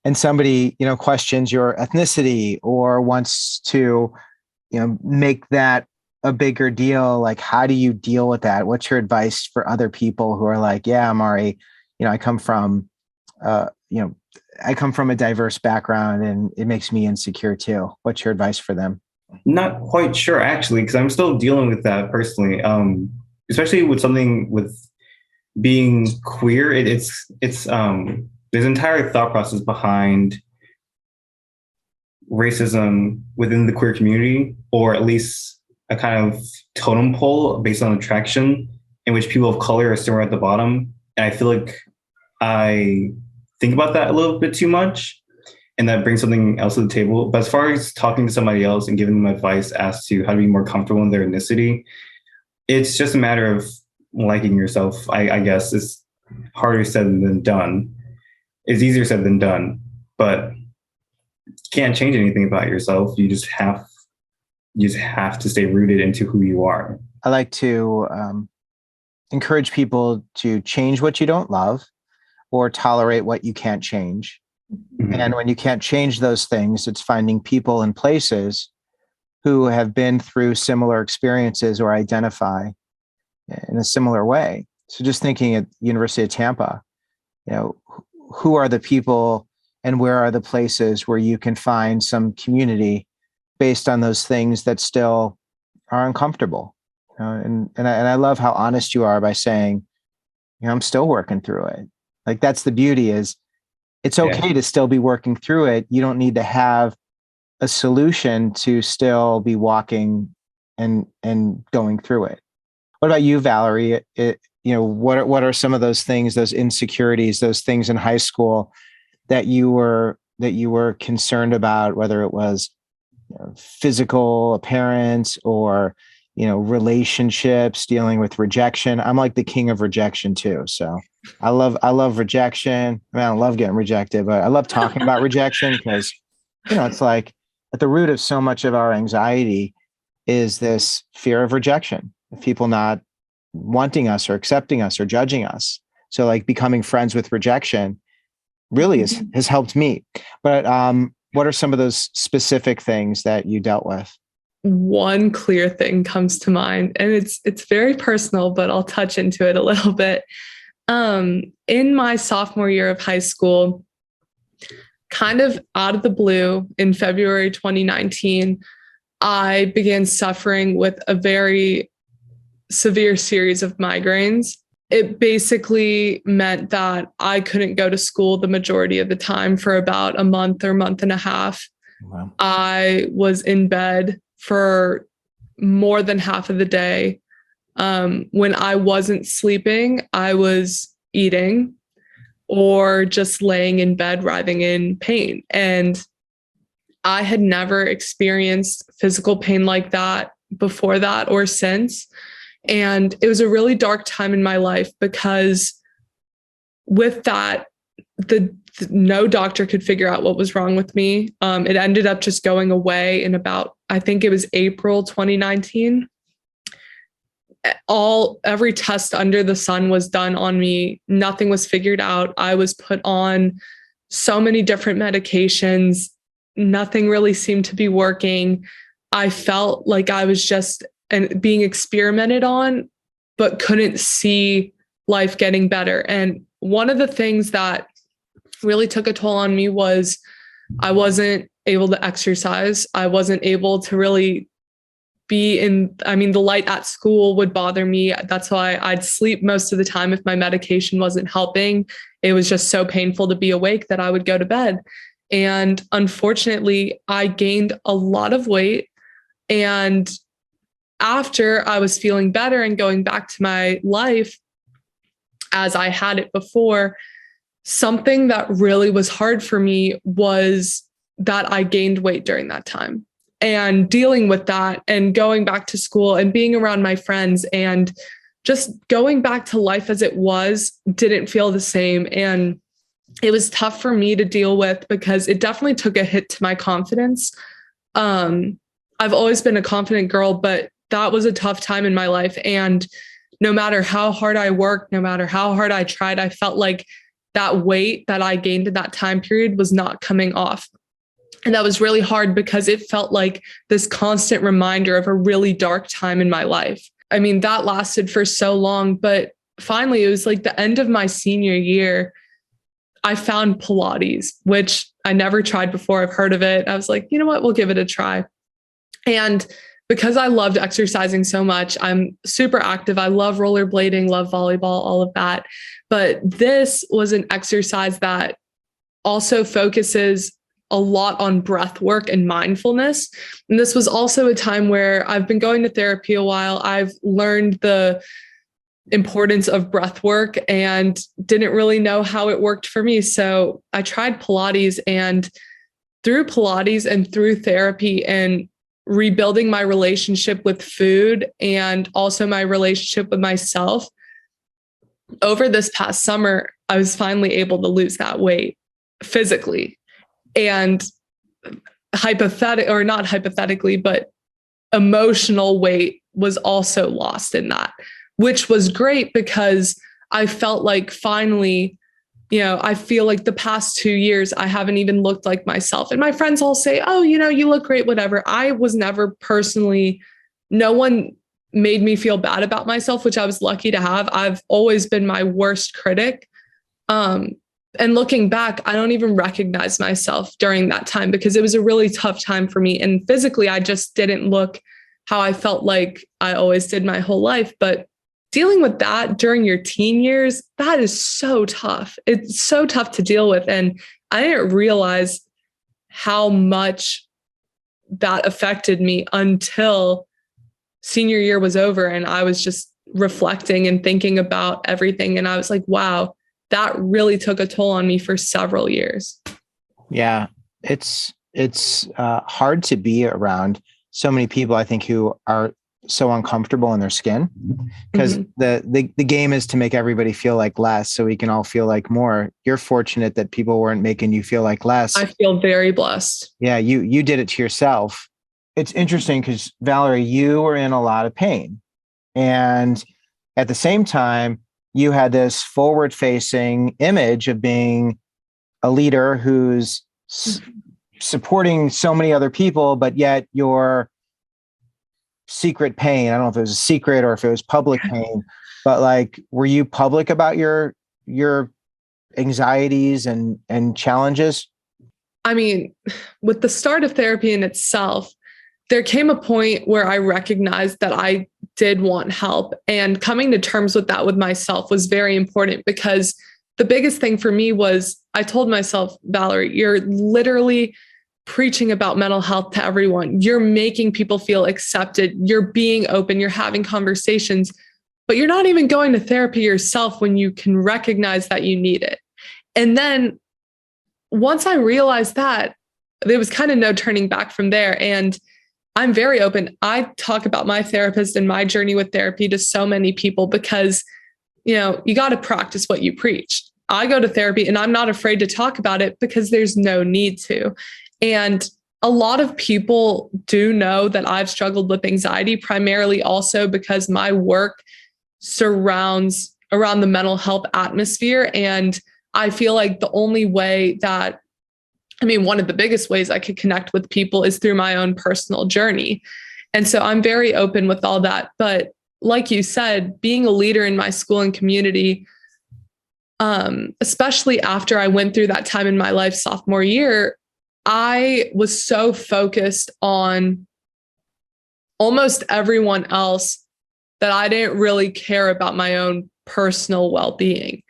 and somebody, questions your ethnicity or wants to, make that a bigger deal, like how do you deal with that? What's your advice for other people who are like, yeah, Amari, I come from, I come from a diverse background and it makes me insecure too. What's your advice for them? Not quite sure actually, because I'm still dealing with that personally. Especially with something with being queer, it's there's an entire thought process behind racism within the queer community, or at least a kind of totem pole based on attraction, in which people of color are somewhere at the bottom. And I feel like I think about that a little bit too much, and that brings something else to the table. But as far as talking to somebody else and giving them advice as to how to be more comfortable in their ethnicity, it's just a matter of liking yourself. I guess it's harder said than done. It's easier said than done, but you can't change anything about yourself. You just have to stay rooted into who you are. I like to encourage people to change what you don't love or tolerate what you can't change. Mm-hmm. And when you can't change those things, it's finding people and places who have been through similar experiences or identify in a similar way. So just thinking at University of Tampa, who are the people and where are the places where you can find some community based on those things that still are uncomfortable. And I love how honest you are by saying, I'm still working through it. Like that's the beauty is it's okay to still be working through it. You don't need to have a solution to still be walking and going through it. What about you, Valerie? What are some of those things, those insecurities, those things in high school that you were concerned about, whether it was physical appearance or relationships, dealing with rejection? I'm like the king of rejection too. So I love rejection. I don't love getting rejected, but I love talking about rejection because, it's like at the root of so much of our anxiety is this fear of rejection, of people not wanting us or accepting us or judging us. So like becoming friends with rejection really has helped me. But what are some of those specific things that you dealt with? One clear thing comes to mind, and it's very personal, but I'll touch into it a little bit. In my sophomore year of high school, kind of out of the blue in February 2019, I began suffering with a very severe series of migraines. It basically meant that I couldn't go to school the majority of the time for about a month or month and a half. Wow. I was in bed for more than half of the day. When I wasn't sleeping, I was eating or just laying in bed, writhing in pain. And I had never experienced physical pain like that before that or since. And it was a really dark time in my life because with that no doctor could figure out what was wrong with me. It ended up just going away in about, I think it was April 2019. Every test under the sun was done on me. Nothing was figured out. I was put on so many different medications. Nothing really seemed to be working. I felt like I was just being experimented on, but couldn't see life getting better. And one of the things that really took a toll on me was I wasn't able to exercise. I wasn't able to really the light at school would bother me. That's why I'd sleep most of the time if my medication wasn't helping. It was just so painful to be awake that I would go to bed. And unfortunately, I gained a lot of weight. And after I was feeling better and going back to my life as I had it before, something that really was hard for me was that I gained weight during that time. And dealing with that and going back to school and being around my friends and just going back to life as it was didn't feel the same. And it was tough for me to deal with because it definitely took a hit to my confidence. I've always been a confident girl, but that was a tough time in my life. And no matter how hard I worked, no matter how hard I tried, I felt like that weight that I gained in that time period was not coming off. And that was really hard because it felt like this constant reminder of a really dark time in my life. I mean, that lasted for so long, but finally it was like the end of my senior year. I found Pilates, which I never tried before. I've heard of it. I was like, you know what, we'll give it a try. And because I loved exercising so much, I'm super active. I love rollerblading, love volleyball, all of that. But this was an exercise that also focuses a lot on breath work and mindfulness. And this was also a time where I've been going to therapy a while. I've learned the importance of breath work and didn't really know how it worked for me. So I tried Pilates, and through Pilates and through therapy and rebuilding my relationship with food and also my relationship with myself, over this past summer, I was finally able to lose that weight physically. And not hypothetically, but emotional weight was also lost in that, which was great because I felt like finally, I feel like the past 2 years, I haven't even looked like myself. And my friends all say, oh, you look great, whatever. I was never personally, no one made me feel bad about myself, which I was lucky to have. I've always been my worst critic. And looking back, I don't even recognize myself during that time because it was a really tough time for me. And physically, I just didn't look how I felt like I always did my whole life. But dealing with that during your teen years, that is so tough. It's so tough to deal with. And I didn't realize how much that affected me until senior year was over. And I was just reflecting and thinking about everything. And I was like, wow, that really took a toll on me for several years. Yeah, it's hard to be around so many people, I think, who are so uncomfortable in their skin, because the game is to make everybody feel like less so we can all feel like more. You're fortunate that people weren't making you feel like less. I feel very blessed. Yeah, you did it to yourself. It's interesting because, Valerie, you were in a lot of pain. And at the same time, you had this forward-facing image of being a leader who's supporting so many other people, but yet your secret pain, I don't know if it was a secret or if it was public pain, but like, were you public about your anxieties and challenges? I mean, with the start of therapy in itself, there came a point where I recognized that I did want help, and coming to terms with that with myself was very important, because the biggest thing for me was I told myself, Valerie, you're literally preaching about mental health to everyone. You're making people feel accepted. You're being open. You're having conversations, but you're not even going to therapy yourself when you can recognize that you need it. And then once I realized that, there was kind of no turning back from there. And I'm very open. I talk about my therapist and my journey with therapy to so many people because, you got to practice what you preach. I go to therapy and I'm not afraid to talk about it because there's no need to. And a lot of people do know that I've struggled with anxiety, primarily also because my work surrounds around the mental health atmosphere. And I feel like the only way that, one of the biggest ways I could connect with people is through my own personal journey. And so I'm very open with all that. But like you said, being a leader in my school and community, especially after I went through that time in my life, sophomore year, I was so focused on almost everyone else that I didn't really care about my own personal well-being.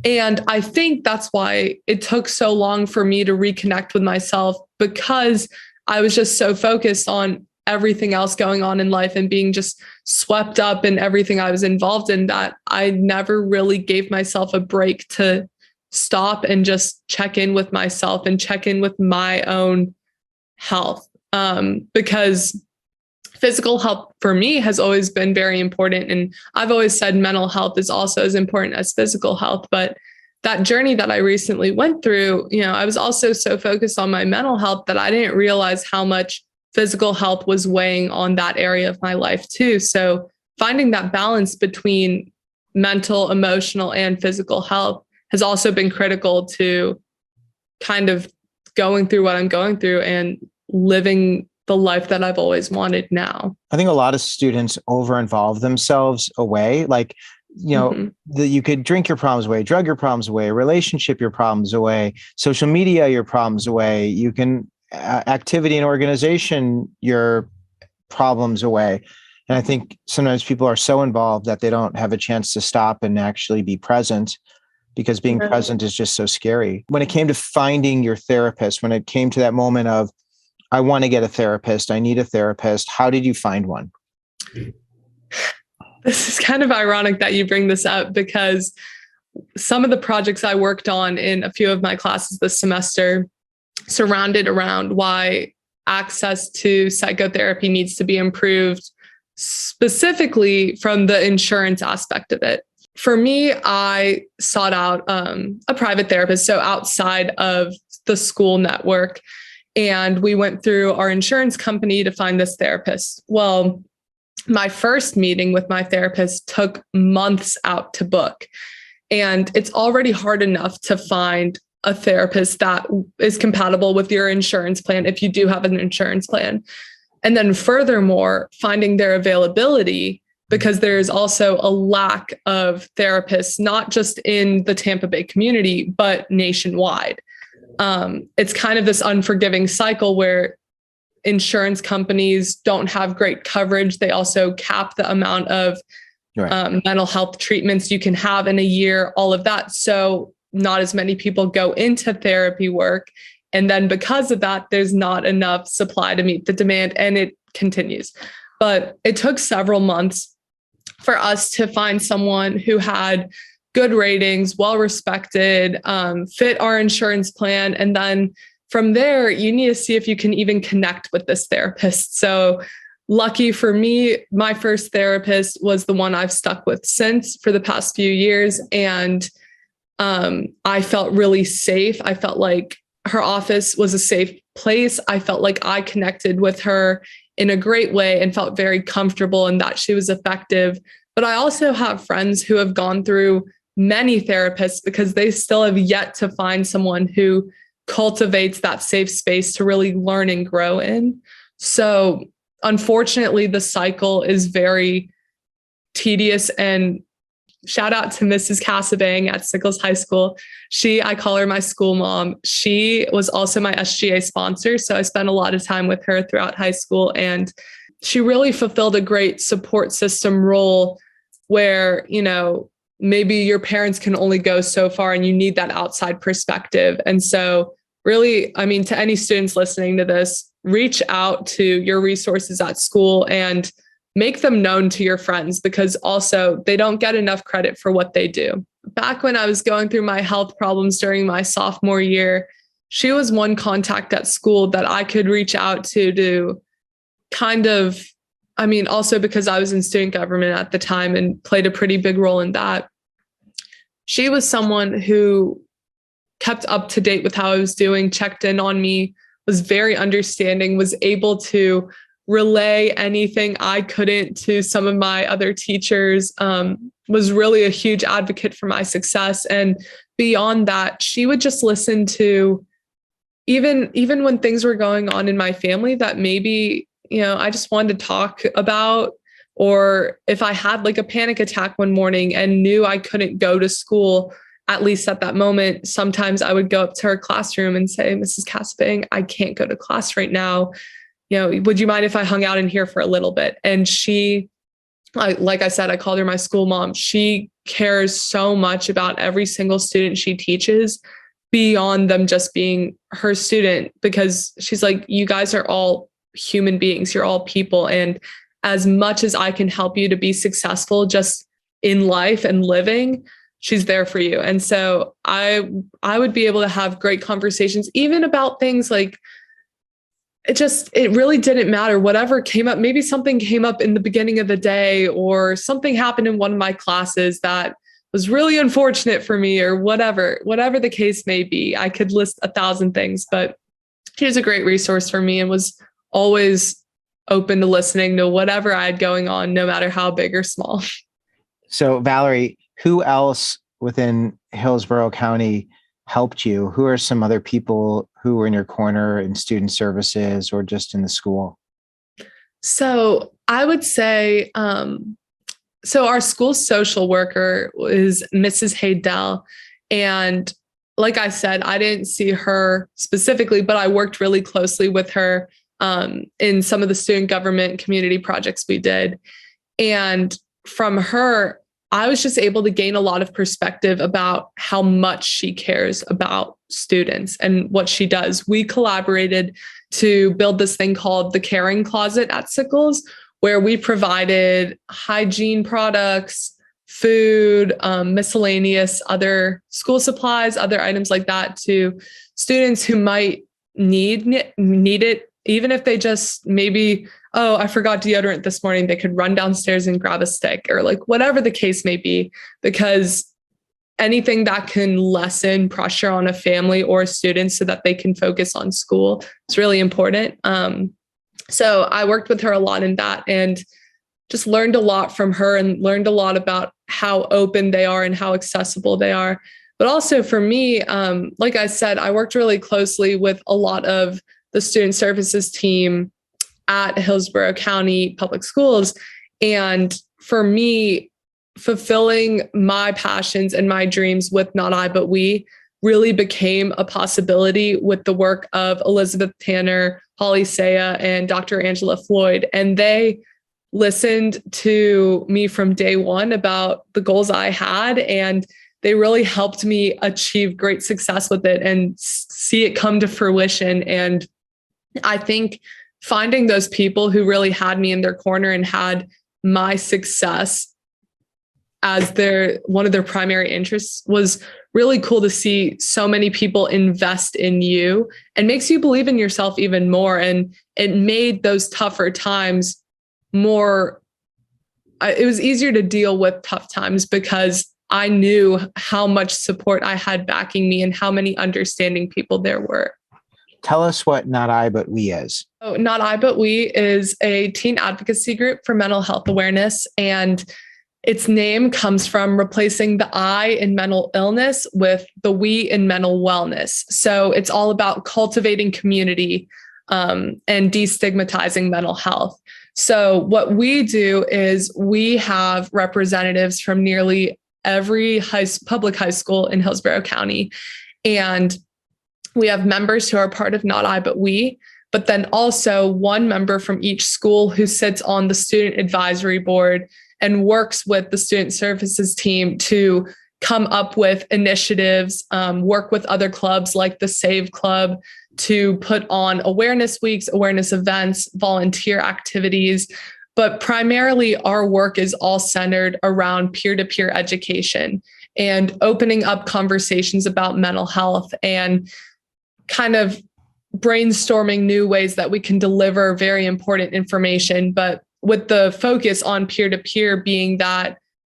And I think that's why it took so long for me to reconnect with myself, because I was just so focused on everything else going on in life and being just swept up in everything I was involved in, that I never really gave myself a break to stop and just check in with myself and check in with my own health. Because physical health for me has always been very important. And I've always said mental health is also as important as physical health. But that journey that I recently went through, I was also so focused on my mental health that I didn't realize how much physical health was weighing on that area of my life too. So finding that balance between mental, emotional, and physical health has also been critical to kind of going through what I'm going through and living the life that I've always wanted now. I think a lot of students over-involve themselves away. Like, you could drink your problems away, drug your problems away, relationship your problems away, social media your problems away. You can activity and organization your problems away. And I think sometimes people are so involved that they don't have a chance to stop and actually be present, because being present is just so scary. When it came to finding your therapist, when it came to that moment of, I want to get a therapist, I need a therapist, how did you find one? This is kind of ironic that you bring this up, because some of the projects I worked on in a few of my classes this semester surrounded around why access to psychotherapy needs to be improved, specifically from the insurance aspect of it. For me, I sought out a private therapist, so outside of the school network, and we went through our insurance company to find this therapist. Well, my first meeting with my therapist took months out to book, and it's already hard enough to find a therapist that is compatible with your insurance plan if you do have an insurance plan. And then furthermore, finding their availability, because there's also a lack of therapists, not just in the Tampa Bay community, but nationwide. It's kind of this unforgiving cycle where insurance companies don't have great coverage. They also cap the amount of mental health treatments you can have in a year, all of that. So not as many people go into therapy work. And then because of that, there's not enough supply to meet the demand, and it continues. But it took several months for us to find someone who had good ratings, well-respected, fit our insurance plan. And then from there, you need to see if you can even connect with this therapist. So lucky for me, my first therapist was the one I've stuck with since for the past few years. And I felt really safe. I felt like her office was a safe place. I felt like I connected with her in a great way and felt very comfortable and that she was effective. But I also have friends who have gone through many therapists because they still have yet to find someone who cultivates that safe space to really learn and grow in. So unfortunately, the cycle is very tedious, and shout out to Mrs. Cassabang at Sickles High School. I call her my school mom. She was also my SGA sponsor. So I spent a lot of time with her throughout high school, and she really fulfilled a great support system role where, maybe your parents can only go so far and you need that outside perspective. And so really, to any students listening to this, reach out to your resources at school and make them known to your friends, because also they don't get enough credit for what they do. Back when I was going through my health problems during my sophomore year, she was one contact at school that I could reach out to kind of, also because I was in student government at the time and played a pretty big role in that. she was someone who kept up to date with how I was doing, checked in on me, was very understanding, was able to relay anything I couldn't to some of my other teachers, was really a huge advocate for my success. And beyond that, she would just listen to even when things were going on in my family that maybe, I just wanted to talk about, or if I had like a panic attack one morning and knew I couldn't go to school, at least at that moment, sometimes I would go up to her classroom and say, Mrs. Casping, I can't go to class right now. Would you mind if I hung out in here for a little bit? And she, like I said, I called her my school mom. She cares so much about every single student she teaches beyond them just being her student, because she's like, you guys are all human beings. You're all people. And as much as I can help you to be successful just in life and living, she's there for you. And so I would be able to have great conversations, even about things like, it really didn't matter. Whatever came up, maybe something came up in the beginning of the day, or something happened in one of my classes that was really unfortunate for me, or whatever the case may be. I could list 1,000 things, but she was a great resource for me and was always open to listening to whatever I had going on, no matter how big or small. So Valerie, who else within Hillsborough County helped you? Who are some other people who were in your corner in student services or just in the school? So I would say, so our school social worker is Mrs. Haydell. And like I said, I didn't see her specifically, but I worked really closely with her in some of the student government community projects we did. And from her, I was just able to gain a lot of perspective about how much she cares about students and what she does. We collaborated to build this thing called the Caring Closet at Sickles, where we provided hygiene products, food, miscellaneous other school supplies, other items like that to students who might need it, even if they just maybe, oh, I forgot deodorant this morning. They could run downstairs and grab a stick, or like whatever the case may be, because anything that can lessen pressure on a family or a student so that they can focus on school is really important. So I worked with her a lot in that and just learned a lot from her, and learned a lot about how open they are and how accessible they are. But also for me, like I said, I worked really closely with a lot of the student services team at Hillsborough County Public Schools. And for me, fulfilling my passions and my dreams with Not I, But We really became a possibility with the work of Elizabeth Tanner, Holly Saya, and Dr. Angela Floyd. And they listened to me from day one about the goals I had, and they really helped me achieve great success with it and see it come to fruition. And I think finding those people who really had me in their corner and had my success as one of their primary interests was really cool to see so many people invest in you, and makes you believe in yourself even more. And it made those tougher times it was easier to deal with tough times because I knew how much support I had backing me and how many understanding people there were. Tell us what Not I, But We is. Oh, Not I, But We is a teen advocacy group for mental health awareness. And its name comes from replacing the I in mental illness with the we in mental wellness. So it's all about cultivating community and destigmatizing mental health. So what we do is we have representatives from nearly every public high school in Hillsborough County. And we have members who are part of Not I, But We, but then also one member from each school who sits on the student advisory board and works with the student services team to come up with initiatives, work with other clubs like the Save Club to put on awareness weeks, awareness events, volunteer activities. But primarily our work is all centered around peer-to-peer education and opening up conversations about mental health and kind of brainstorming new ways that we can deliver very important information, but with the focus on peer-to-peer being that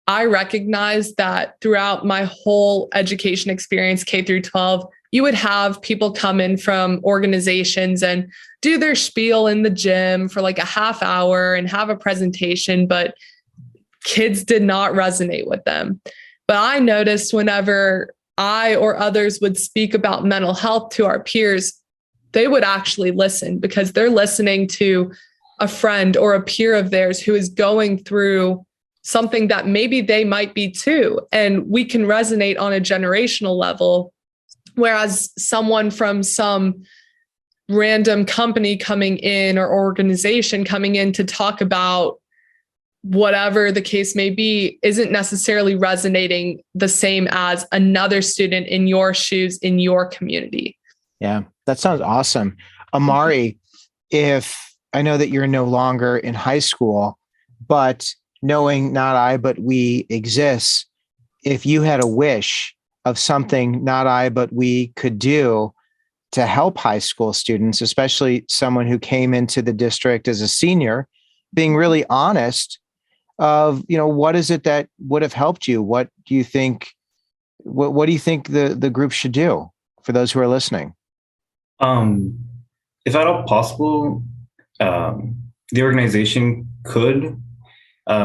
I recognized that throughout my whole education experience, K through 12, you would have people come in from organizations and do their spiel in the gym for like a half hour and have a presentation, but kids did not resonate with them. But I noticed whenever I or others would speak about mental health to our peers, they would actually listen because they're listening to a friend or a peer of theirs who is going through something that maybe they might be too. And we can resonate on a generational level. Whereas someone from some random company coming in or organization coming in to talk about whatever the case may be isn't necessarily resonating the same as another student in your shoes in your community. Yeah, that sounds awesome. Amari, if I know that you're no longer in high school, but knowing Not I, But We exists, if you had a wish of something Not I, But We could do to help high school students, especially someone who came into the district as a senior, being really honest of, what is it that would have helped you? What do you think, what do you think the group should do for those who are listening? If at all possible, the organization could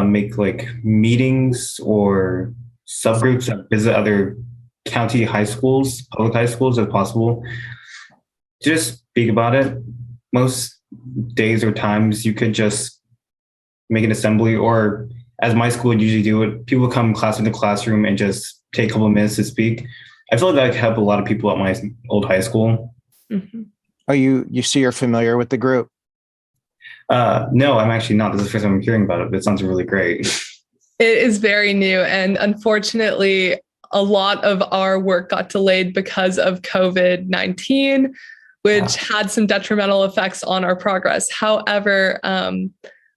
make like meetings or subgroups that visit other county high schools, public high schools if possible. Just speak about it. Most days or times you could just make an assembly, or as my school would usually do it, people come classroom to classroom and just take a couple of minutes to speak. I feel like that could help a lot of people at my old high school. Mm-hmm. Oh, you see, you're familiar with the group? No, I'm actually not. This is the first time I'm hearing about it, but it sounds really great. It is very new. And unfortunately, a lot of our work got delayed because of COVID-19, which had some detrimental effects on our progress. However,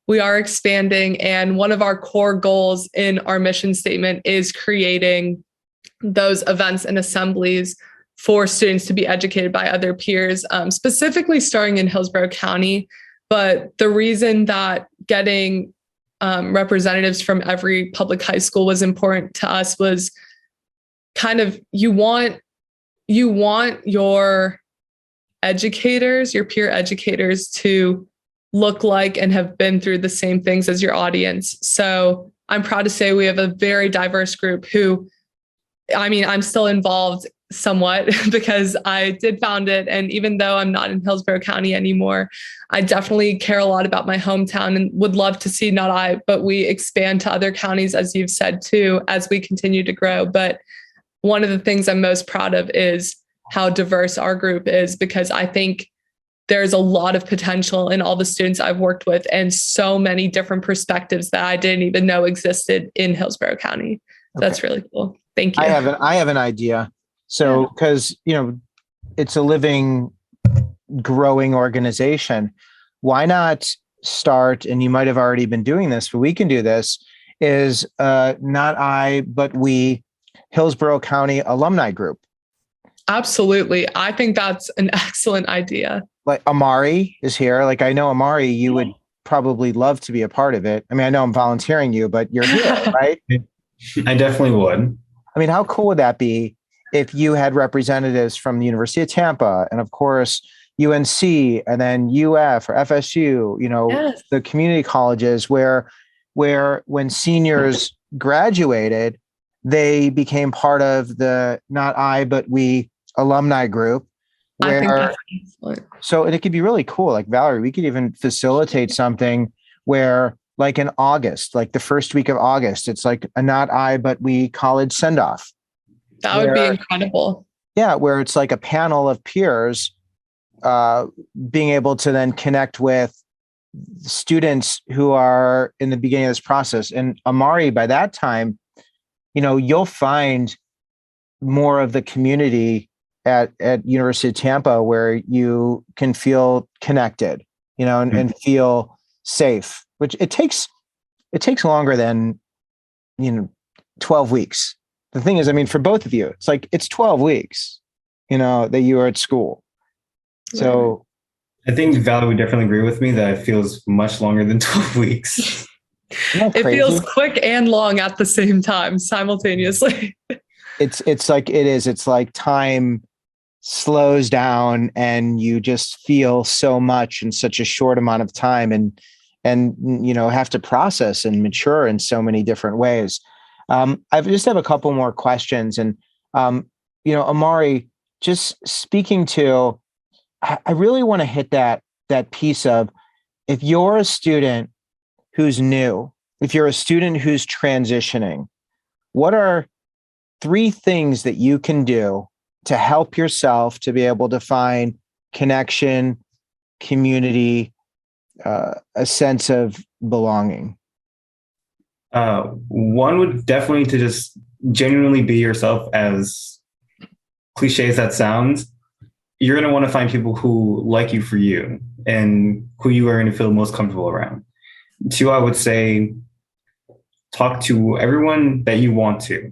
we are expanding, and one of our core goals in our mission statement is creating those events and assemblies for students to be educated by other peers, specifically starting in Hillsborough County. But the reason that getting representatives from every public high school was important to us was kind of you want your educators, your peer educators, to look like and have been through the same things as your audience. So I'm proud to say we have a very diverse group who, I'm still involved somewhat because I did found it. And even though I'm not in Hillsborough County anymore, I definitely care a lot about my hometown and would love to see Not I, But We expand to other counties, as you've said too, as we continue to grow. But one of the things I'm most proud of is how diverse our group is, because I think there's a lot of potential in all the students I've worked with and so many different perspectives that I didn't even know existed in Hillsborough County. Okay. That's really cool. Thank you. I have an idea. So, because, it's a living, growing organization, why not start, and you might have already been doing this, but we can do this, is Not I, But We Hillsborough County Alumni Group. Absolutely. I think that's an excellent idea. Like Amari is here. Like, I know Amari, you would probably love to be a part of it. I know I'm volunteering you, but you're here, right? I definitely would. How cool would that be if you had representatives from the University of Tampa and, of course, UNC and then UF or FSU, yes, the community colleges where when seniors graduated, they became part of the Not I, But We alumni group. I think that's excellent. So, and it could be really cool. Like, Valerie, we could even facilitate something where, like in August, like the first week of August, it's like a Not I, But We college send-off. That would be incredible. Yeah, where it's like a panel of peers being able to then connect with students who are in the beginning of this process. And Amari, by that time, you'll find more of the community at University of Tampa where you can feel connected, and feel safe, which it takes longer than, 12 weeks. The thing is, for both of you, it's 12 weeks, that you are at school. So I think Valerie would definitely agree with me that it feels much longer than 12 weeks. Isn't that It crazy? feels quick and long at the same time, simultaneously. It's like it is. It's like time slows down and you just feel so much in such a short amount of time, and have to process and mature in so many different ways. I just have a couple more questions, and Amari, just speaking to, I really want to hit that piece of, if you're a student who's new, if you're a student who's transitioning, what are 3 things that you can do to help yourself to be able to find connection, community, a sense of belonging? One would definitely to just genuinely be yourself. As cliche as that sounds, you're going to want to find people who like you for you and who you are going to feel most comfortable around. 2, I would say, talk to everyone that you want to.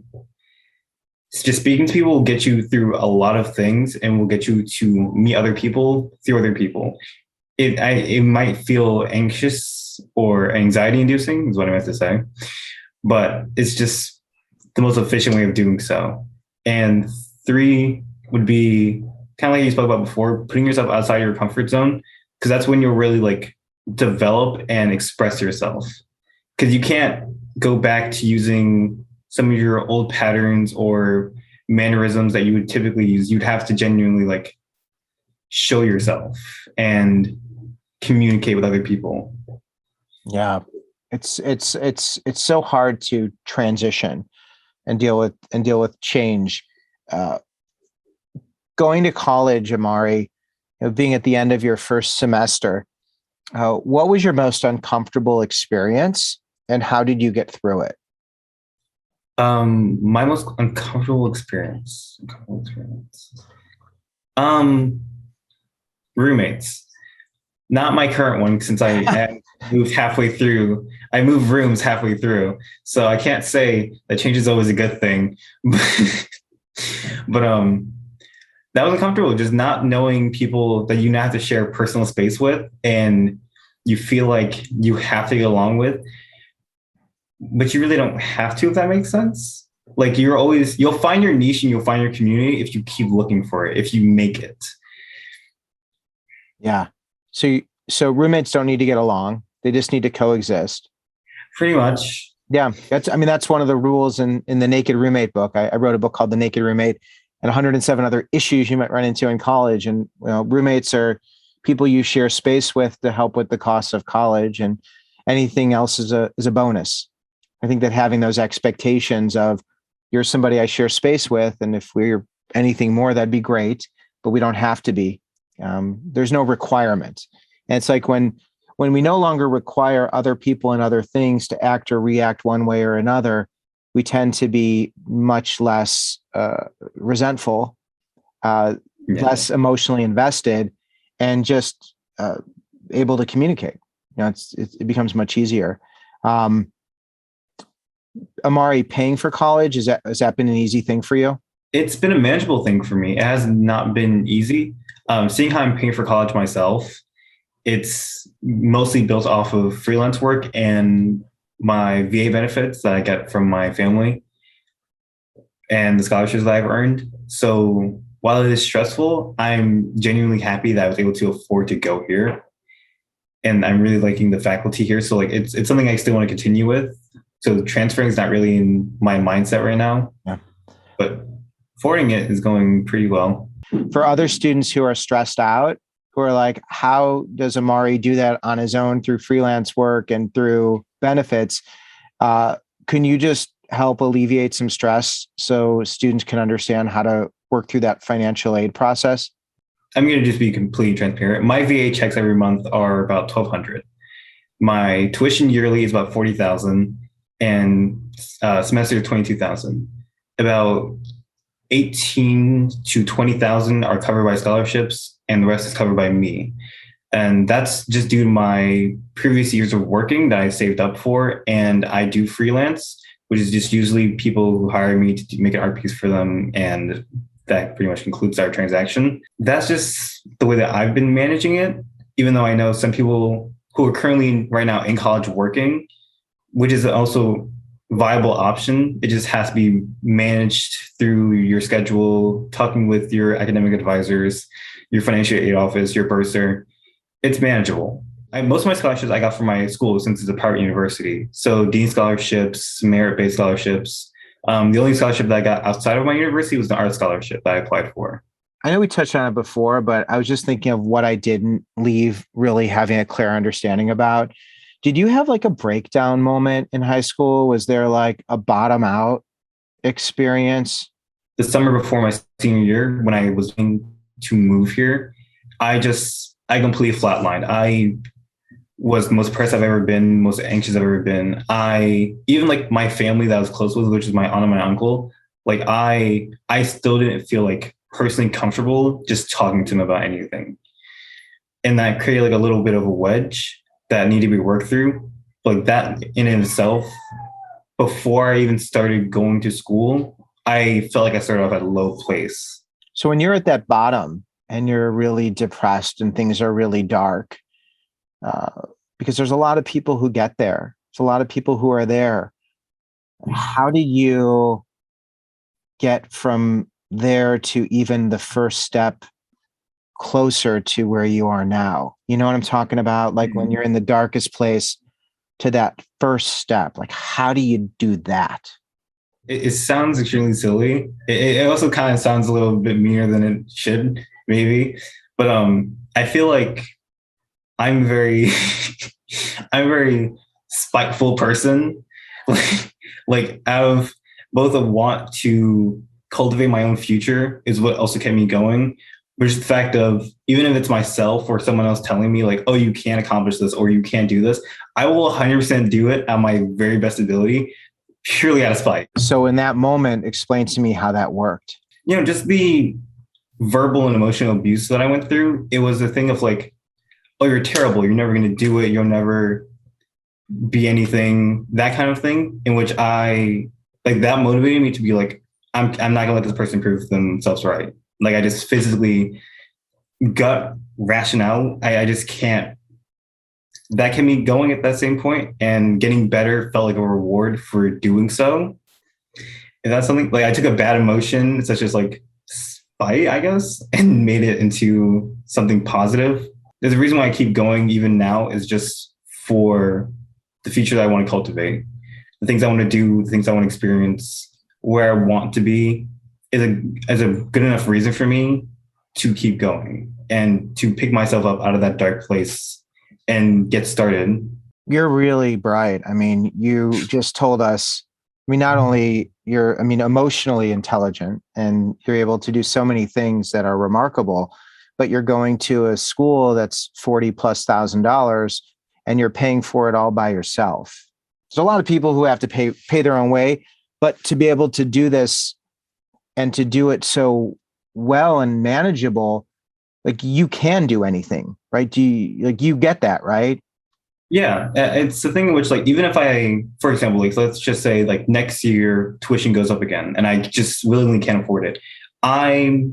Just speaking to people will get you through a lot of things and will get you to meet other people through other people. It might feel anxious or anxiety inducing is what I meant to say, but it's just the most efficient way of doing so. And 3 would be kind of like you spoke about before, putting yourself outside your comfort zone, because that's when you'll really like develop and express yourself. Because you can't go back to using some of your old patterns or mannerisms that you would typically use. You'd have to genuinely like show yourself and communicate with other people. Yeah, it's so hard to transition and deal with change. Going to college, Amari, being at the end of your first semester, what was your most uncomfortable experience, and how did you get through it? My most uncomfortable experience. Roommates. Not my current one, since I had moved halfway through. I moved rooms halfway through, so I can't say that change is always a good thing. But that was uncomfortable, just not knowing people that you now have to share personal space with, and you feel like you have to get along with, but you really don't have to, if that makes sense. Like you'll find your niche and you'll find your community if you keep looking for it, if you make it. Yeah. So roommates don't need to get along. They just need to coexist. Pretty much. Yeah. That's one of the rules in the Naked Roommate book. I wrote a book called The Naked Roommate, and 107 other issues you might run into in college. And roommates are people you share space with to help with the cost of college, and anything else is a bonus. I think that having those expectations of, you're somebody I share space with, and if we're anything more, that'd be great, but we don't have to be. There's no requirement. And it's like when we no longer require other people and other things to act or react one way or another, we tend to be much less resentful, less emotionally invested, and just able to communicate. It becomes much easier. Amari, paying for college, has that been an easy thing for you? It's been a manageable thing for me. It has not been easy. Seeing how I'm paying for college myself, it's mostly built off of freelance work and my VA benefits that I get from my family and the scholarships that I've earned. So while it is stressful, I'm genuinely happy that I was able to afford to go here. And I'm really liking the faculty here. So like it's something I still want to continue with. So transferring is not really in my mindset right now. Yeah. But affording it is going pretty well. For other students who are stressed out, who are like, how does Amari do that on his own through freelance work and through benefits? Can you just help alleviate some stress so students can understand how to work through that financial aid process? I'm going to just be completely transparent. My VA checks every month are about $1,200. My tuition yearly is about $40,000, and semester $22,000. About $18,000 to $20,000 are covered by scholarships, and the rest is covered by me. And that's just due to my previous years of working that I saved up for. And I do freelance, which is just usually people who hire me to make an art piece for them. And that pretty much concludes our transaction. That's just the way that I've been managing it, even though I know some people who are currently right now in college working which is also a viable option. It just has to be managed through your schedule, talking with your academic advisors, your financial aid office, your bursar. It's manageable. Most of my scholarships I got from my school since it's a private university. So dean scholarships, merit-based scholarships. The only scholarship that I got outside of my university was the art scholarship that I applied for. I know we touched on it before, but I was just thinking of what I didn't leave really having a clear understanding about. Did you have like a breakdown moment in high school? Was there like a bottom out experience? The summer before my senior year, when I was going to move here, I completely flatlined. I was the most depressed I've ever been, most anxious I've ever been. Even like my family that I was close with, which is my aunt and my uncle, like I still didn't feel like personally comfortable just talking to them about anything. And that created like a little bit of a wedge that needed to be worked through. Like that in itself, before I even started going to school, I felt like I started off at a low place. So when you're at that bottom and you're really depressed and things are really dark, because there's a lot of people who get there. There's a lot of people who are there. How do you get from there to even the first step closer to where you are now? You know what I'm talking about? Like when you're in the darkest place to that first step, like how do you do that? It sounds extremely silly. It also kind of sounds a little bit meaner than it should, maybe. But I feel like I'm very I'm a very spiteful person. Like out of both a want to cultivate my own future is what also kept me going, which is the fact of even if it's myself or someone else telling me like, oh, you can't accomplish this or you can't do this, I will 100% do it at my very best ability, purely out of spite. So in that moment, explain to me how that worked. Just the verbal and emotional abuse that I went through. It was a thing of like, oh, you're terrible. You're never going to do it. You'll never be anything, that kind of thing, in which that motivated me to be like, I'm not gonna let this person prove themselves right. Like I just physically gut rationale. I just can't. That kept me going at that same point, and getting better felt like a reward for doing so. And that's something like I took a bad emotion, such as like spite, I guess, and made it into something positive. There's a reason why I keep going even now is just for the future that I want to cultivate, the things I want to do, the things I want to experience, where I want to be is a good enough reason for me to keep going and to pick myself up out of that dark place and get started. You're really bright. I mean, you just told us, I mean, not only you're, I mean, emotionally intelligent and you're able to do so many things that are remarkable, but you're going to a school that's $40,000+ and you're paying for it all by yourself. There's a lot of people who have to pay their own way, but to be able to do this and to do it so well and manageable, like you can do anything, right? You get that, right? Yeah, it's the thing in which, like, even if I, for example, like, let's just say like next year tuition goes up again and I just willingly can't afford it. I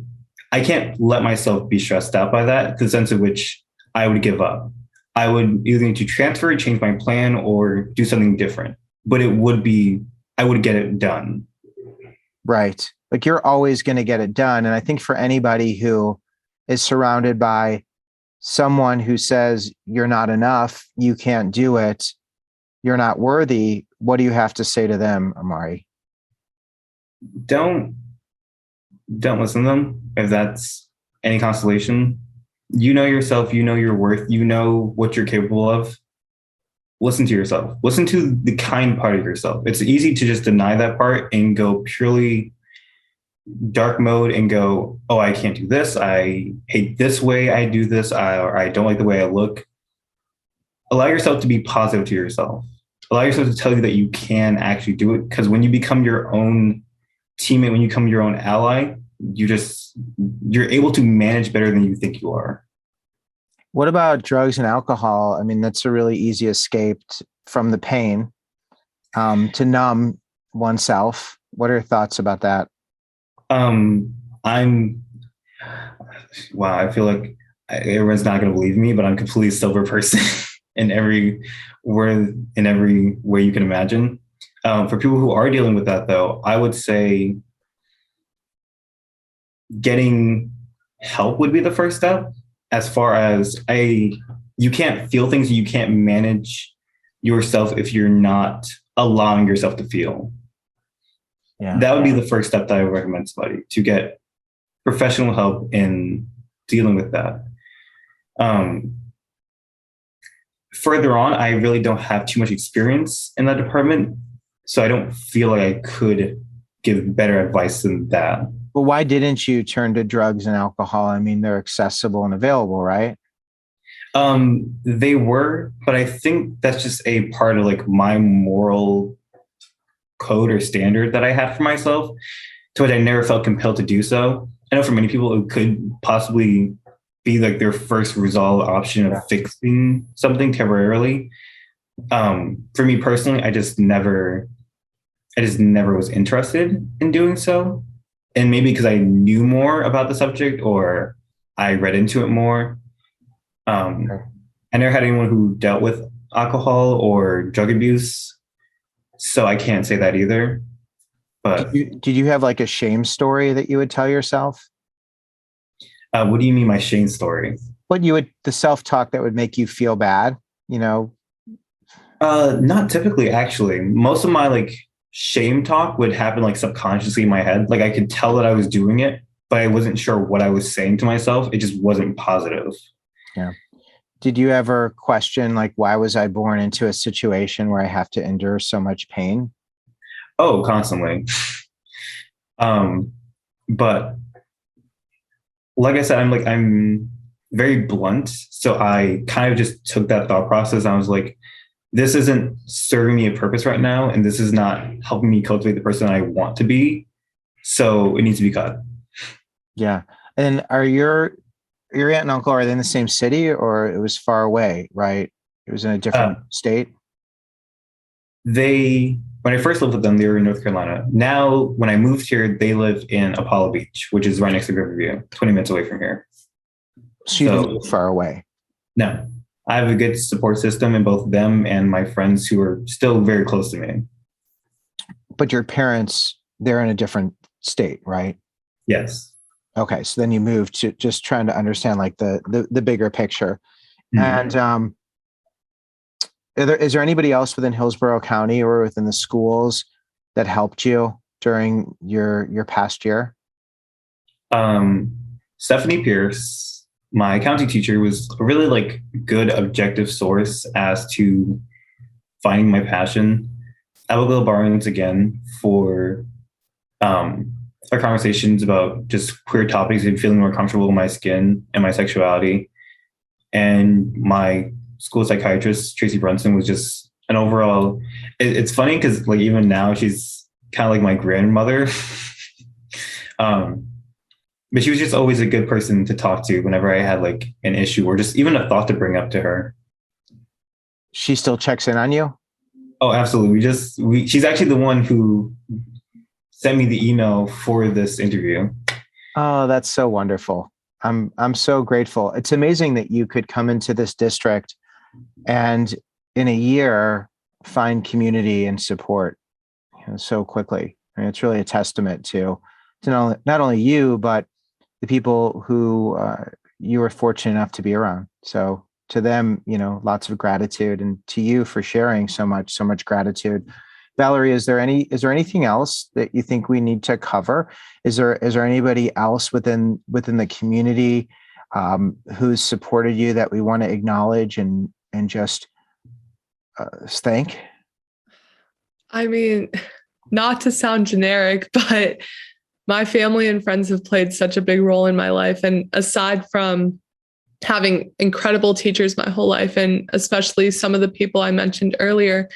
can't let myself be stressed out by that, to the sense in which I would give up. I would either need to transfer, change my plan, or do something different. But I would get it done. Right. Like you're always going to get it done. And I think for anybody who is surrounded by someone who says you're not enough, you can't do it, you're not worthy, what do you have to say to them, Amari? Don't listen to them, if that's any consolation. You know yourself, you know your worth, you know what you're capable of. Listen to yourself. Listen to the kind part of yourself. It's easy to just deny that part and go purely dark mode and go, oh, I can't do this. I hate this way I do this, or I don't like the way I look. Allow yourself to be positive to yourself. Allow yourself to tell you that you can actually do it. Because when you become your own teammate, when you become your own ally, you're able to manage better than you think you are. What about drugs and alcohol? I mean, that's a really easy escape from the pain, to numb oneself. What are your thoughts about that? I feel like everyone's not going to believe me, but I'm a completely sober person. in every word, in every way you can imagine. For people who are dealing with that, though, I would say getting help would be the first step. As far as you can't feel things, you can't manage yourself if you're not allowing yourself to feel. Yeah. That would be the first step that I would recommend somebody to get professional help in dealing with that. Further on, I really don't have too much experience in that department, so I don't feel like I could give better advice than that. Well, why didn't you turn to drugs and alcohol? I mean, they're accessible and available, right? They were, but I think that's just a part of like my moral code or standard that I had for myself, to which I never felt compelled to do so. I know for many people it could possibly be like their first resolve option of fixing something temporarily. For me personally, I just never was interested in doing so. And maybe because I knew more about the subject or I read into it more. I never had anyone who dealt with alcohol or drug abuse, so I can't say that either. But did you have like a shame story that you would tell yourself? What do you mean by shame story? The self-talk that would make you feel bad, you know? Not typically, actually. Most of my like shame talk would happen like subconsciously in my head. Like I could tell that I was doing it, but I wasn't sure what I was saying to myself. It just wasn't positive. Yeah. Did you ever question, like, why was I born into a situation where I have to endure so much pain? Oh, constantly. But like I said, I'm very blunt. So I kind of just took that thought process. I was like, this isn't serving me a purpose right now. And this is not helping me cultivate the person I want to be. So it needs to be cut. Yeah. And are your aunt and uncle, are they in the same city, or it was far away, right? It was in a different state? When I first lived with them, they were in North Carolina. Now, when I moved here, they live in Apollo Beach, which is right next to Riverview, 20 minutes away from here. So you didn't live far away? No. I have a good support system in both them and my friends who are still very close to me. But your parents, they're in a different state, right? Yes. Okay. So then you moved to just trying to understand like the bigger picture. Mm-hmm. And is there anybody else within Hillsborough County or within the schools that helped you during your past year? Stephanie Pierce, my accounting teacher, was a really like good objective source as to finding my passion. Abigail Barnes, again, for our conversations about just queer topics and feeling more comfortable in my skin and my sexuality. And my school psychiatrist, Tracy Brunson, was just an overall, it's funny because like even now she's kind of like my grandmother. But she was just always a good person to talk to whenever I had like an issue or just even a thought to bring up to her. She still checks in on you? Oh, absolutely. She's actually the one who sent me the email for this interview. Oh, that's so wonderful. I'm so grateful. It's amazing that you could come into this district and in a year find community and support, so quickly. I mean, it's really a testament to not only you, but the people who you were fortunate enough to be around. So to them, lots of gratitude, and to you for sharing so much gratitude. Valerie, is there anything else that you think we need to cover? Is there anybody else within the community who's supported you that we want to acknowledge and just thank? I mean, not to sound generic, but my family and friends have played such a big role in my life. And aside from having incredible teachers my whole life, and especially some of the people I mentioned earlier,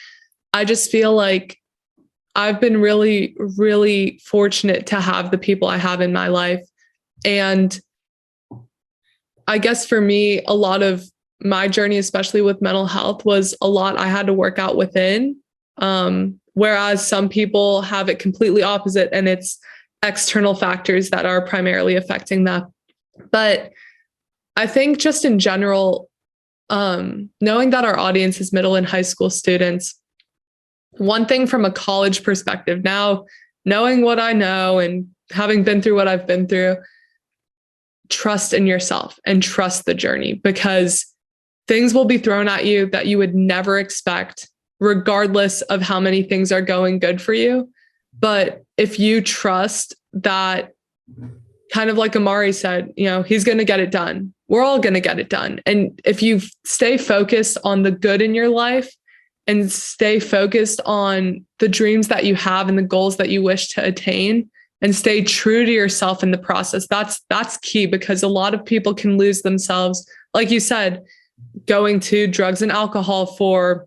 I just feel like I've been really, really fortunate to have the people I have in my life. And I guess for me, a lot of my journey, especially with mental health, was a lot I had to work out within. Whereas some people have it completely opposite, and it's external factors that are primarily affecting that. But I think just in general, knowing that our audience is middle and high school students, one thing from a college perspective, now knowing what I know and having been through what I've been through, trust in yourself and trust the journey, because things will be thrown at you that you would never expect, regardless of how many things are going good for you. But if you trust that, kind of like Amari said, he's going to get it done. We're all going to get it done. And if you stay focused on the good in your life and stay focused on the dreams that you have and the goals that you wish to attain, and stay true to yourself in the process, that's key, because a lot of people can lose themselves, like you said, going to drugs and alcohol for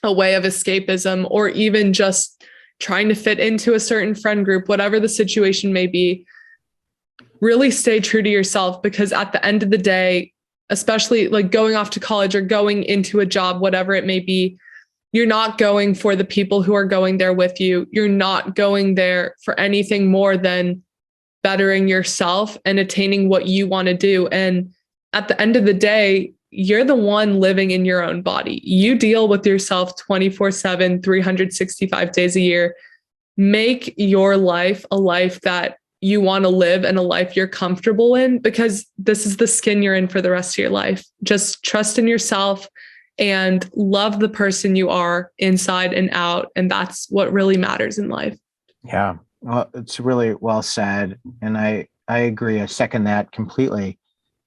a way of escapism, or even just trying to fit into a certain friend group, whatever the situation may be. Really stay true to yourself, because at the end of the day, especially like going off to college or going into a job, whatever it may be, you're not going for the people who are going there with you. You're not going there for anything more than bettering yourself and attaining what you want to do. And at the end of the day, you're the one living in your own body. You deal with yourself 24/7, 365 days a year. Make your life a life that you want to live and a life you're comfortable in, because this is the skin you're in for the rest of your life. Just trust in yourself and love the person you are inside and out. And that's what really matters in life. Yeah, well, it's really well said. And I agree. I second that completely.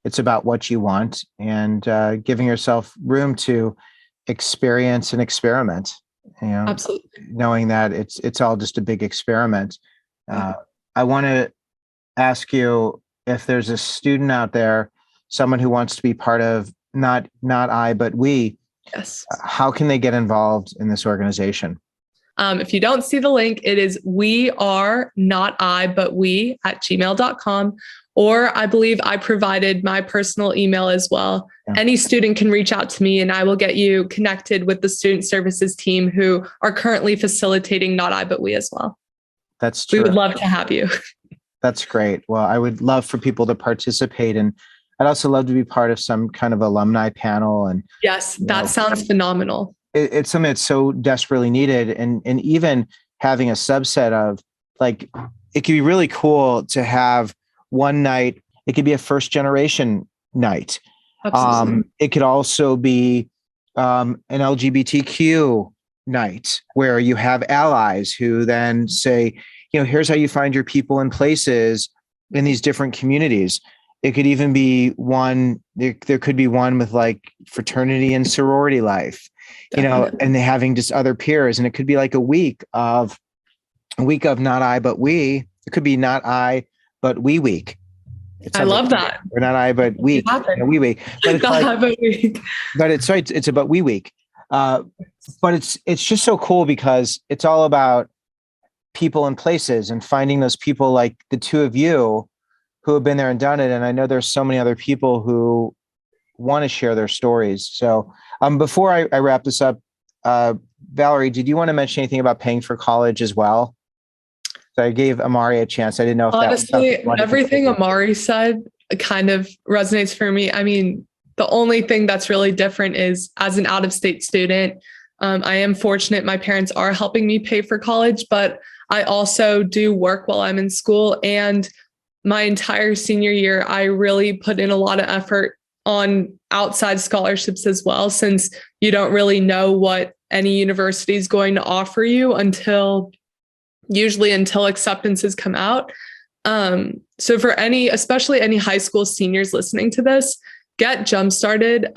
It's about what you want, and giving yourself room to experience and experiment, Absolutely. knowing that it's all just a big experiment. I want to ask you if there's a student out there, someone who wants to be part of not I, but we. Yes. How can they get involved in this organization? If you don't see the link, it is wearenotibutwe@gmail.com. Or I believe I provided my personal email as well. Yeah. Any student can reach out to me and I will get you connected with the student services team who are currently facilitating Not I, But We as well. That's true. We would love to have you. That's great. Well, I would love for people to participate, and I'd also love to be part of some kind of alumni panel. And yes, that sounds phenomenal. It's something that's so desperately needed. And even having a subset of, like, it could be really cool to have one night. It could be a first generation night. It could also be an LGBTQ night where you have allies who then say, here's how you find your people and places in these different communities. It could even be one, there could be one with like fraternity and sorority life, and having just other peers. And it could be like a week of Not I, But We. It could be Not I, But We week. I love that. Or Not I, But Week. We week. But it's but it's about We week. But it's just so cool, because it's all about people and places and finding those people like the two of you who have been there and done it. And I know there's so many other people who want to share their stories. So before I wrap this up, Valerie, did you want to mention anything about paying for college as well? So I gave Amari a chance. I didn't know if honestly, everything Amari said kind of resonates for me. I mean, the only thing that's really different is, as an out-of-state student, I am fortunate my parents are helping me pay for college, but I also do work while I'm in school. And my entire senior year, I really put in a lot of effort on outside scholarships as well, since you don't really know what any university is going to offer you until acceptances come out. So for especially any high school seniors listening to this, get jump started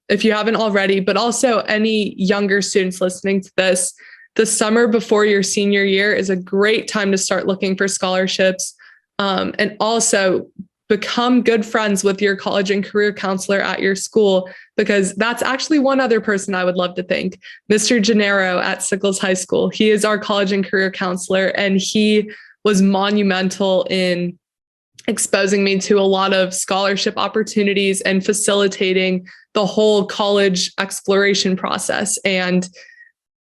if you haven't already, but also any younger students listening to this, the summer before your senior year is a great time to start looking for scholarships. And also become good friends with your college and career counselor at your school, because that's actually one other person I would love to thank, Mr. Gennaro at Sickles High School. He is our college and career counselor, and he was monumental in exposing me to a lot of scholarship opportunities and facilitating the whole college exploration process. And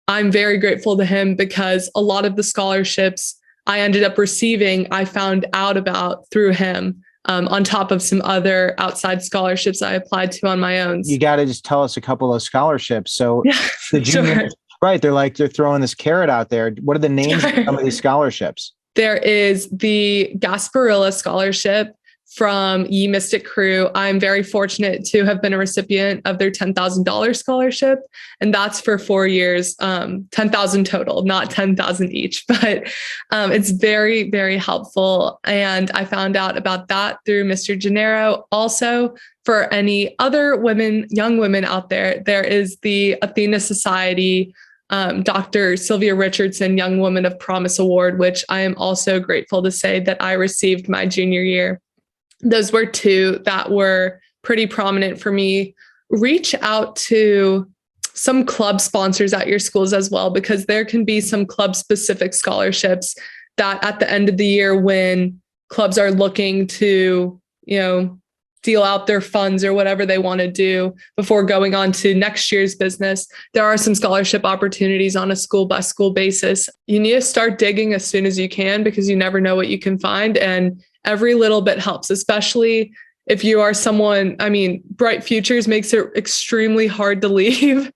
I'm very grateful to him, because a lot of the scholarships I ended up receiving, I found out about through him. on top of some other outside scholarships I applied to on my own. You got to just tell us a couple of scholarships. So Yeah, the junior, sure. right? They're throwing this carrot out there. What are the names of some of these scholarships? There is the Gasparilla Scholarship from Ye Mystic Crew. I'm very fortunate to have been a recipient of their $10,000 scholarship, and that's for 4 years, 10,000 total, not 10,000 each, but it's very, very helpful. And I found out about that through Mr. Gennaro. Also, for any other women, young women out there, there is the Athena Society Dr. Sylvia Richardson Young Woman of Promise Award, which I am also grateful to say that I received my junior year. Those were two that were pretty prominent for me. Reach out to some club sponsors at your schools as well, because there can be some club specific scholarships that at the end of the year, when clubs are looking to, deal out their funds or whatever they want to do before going on to next year's business, there are some scholarship opportunities on a school by school basis. You need to start digging as soon as you can, because you never know what you can find. And every little bit helps, especially if you are someone, Bright Futures makes it extremely hard to leave.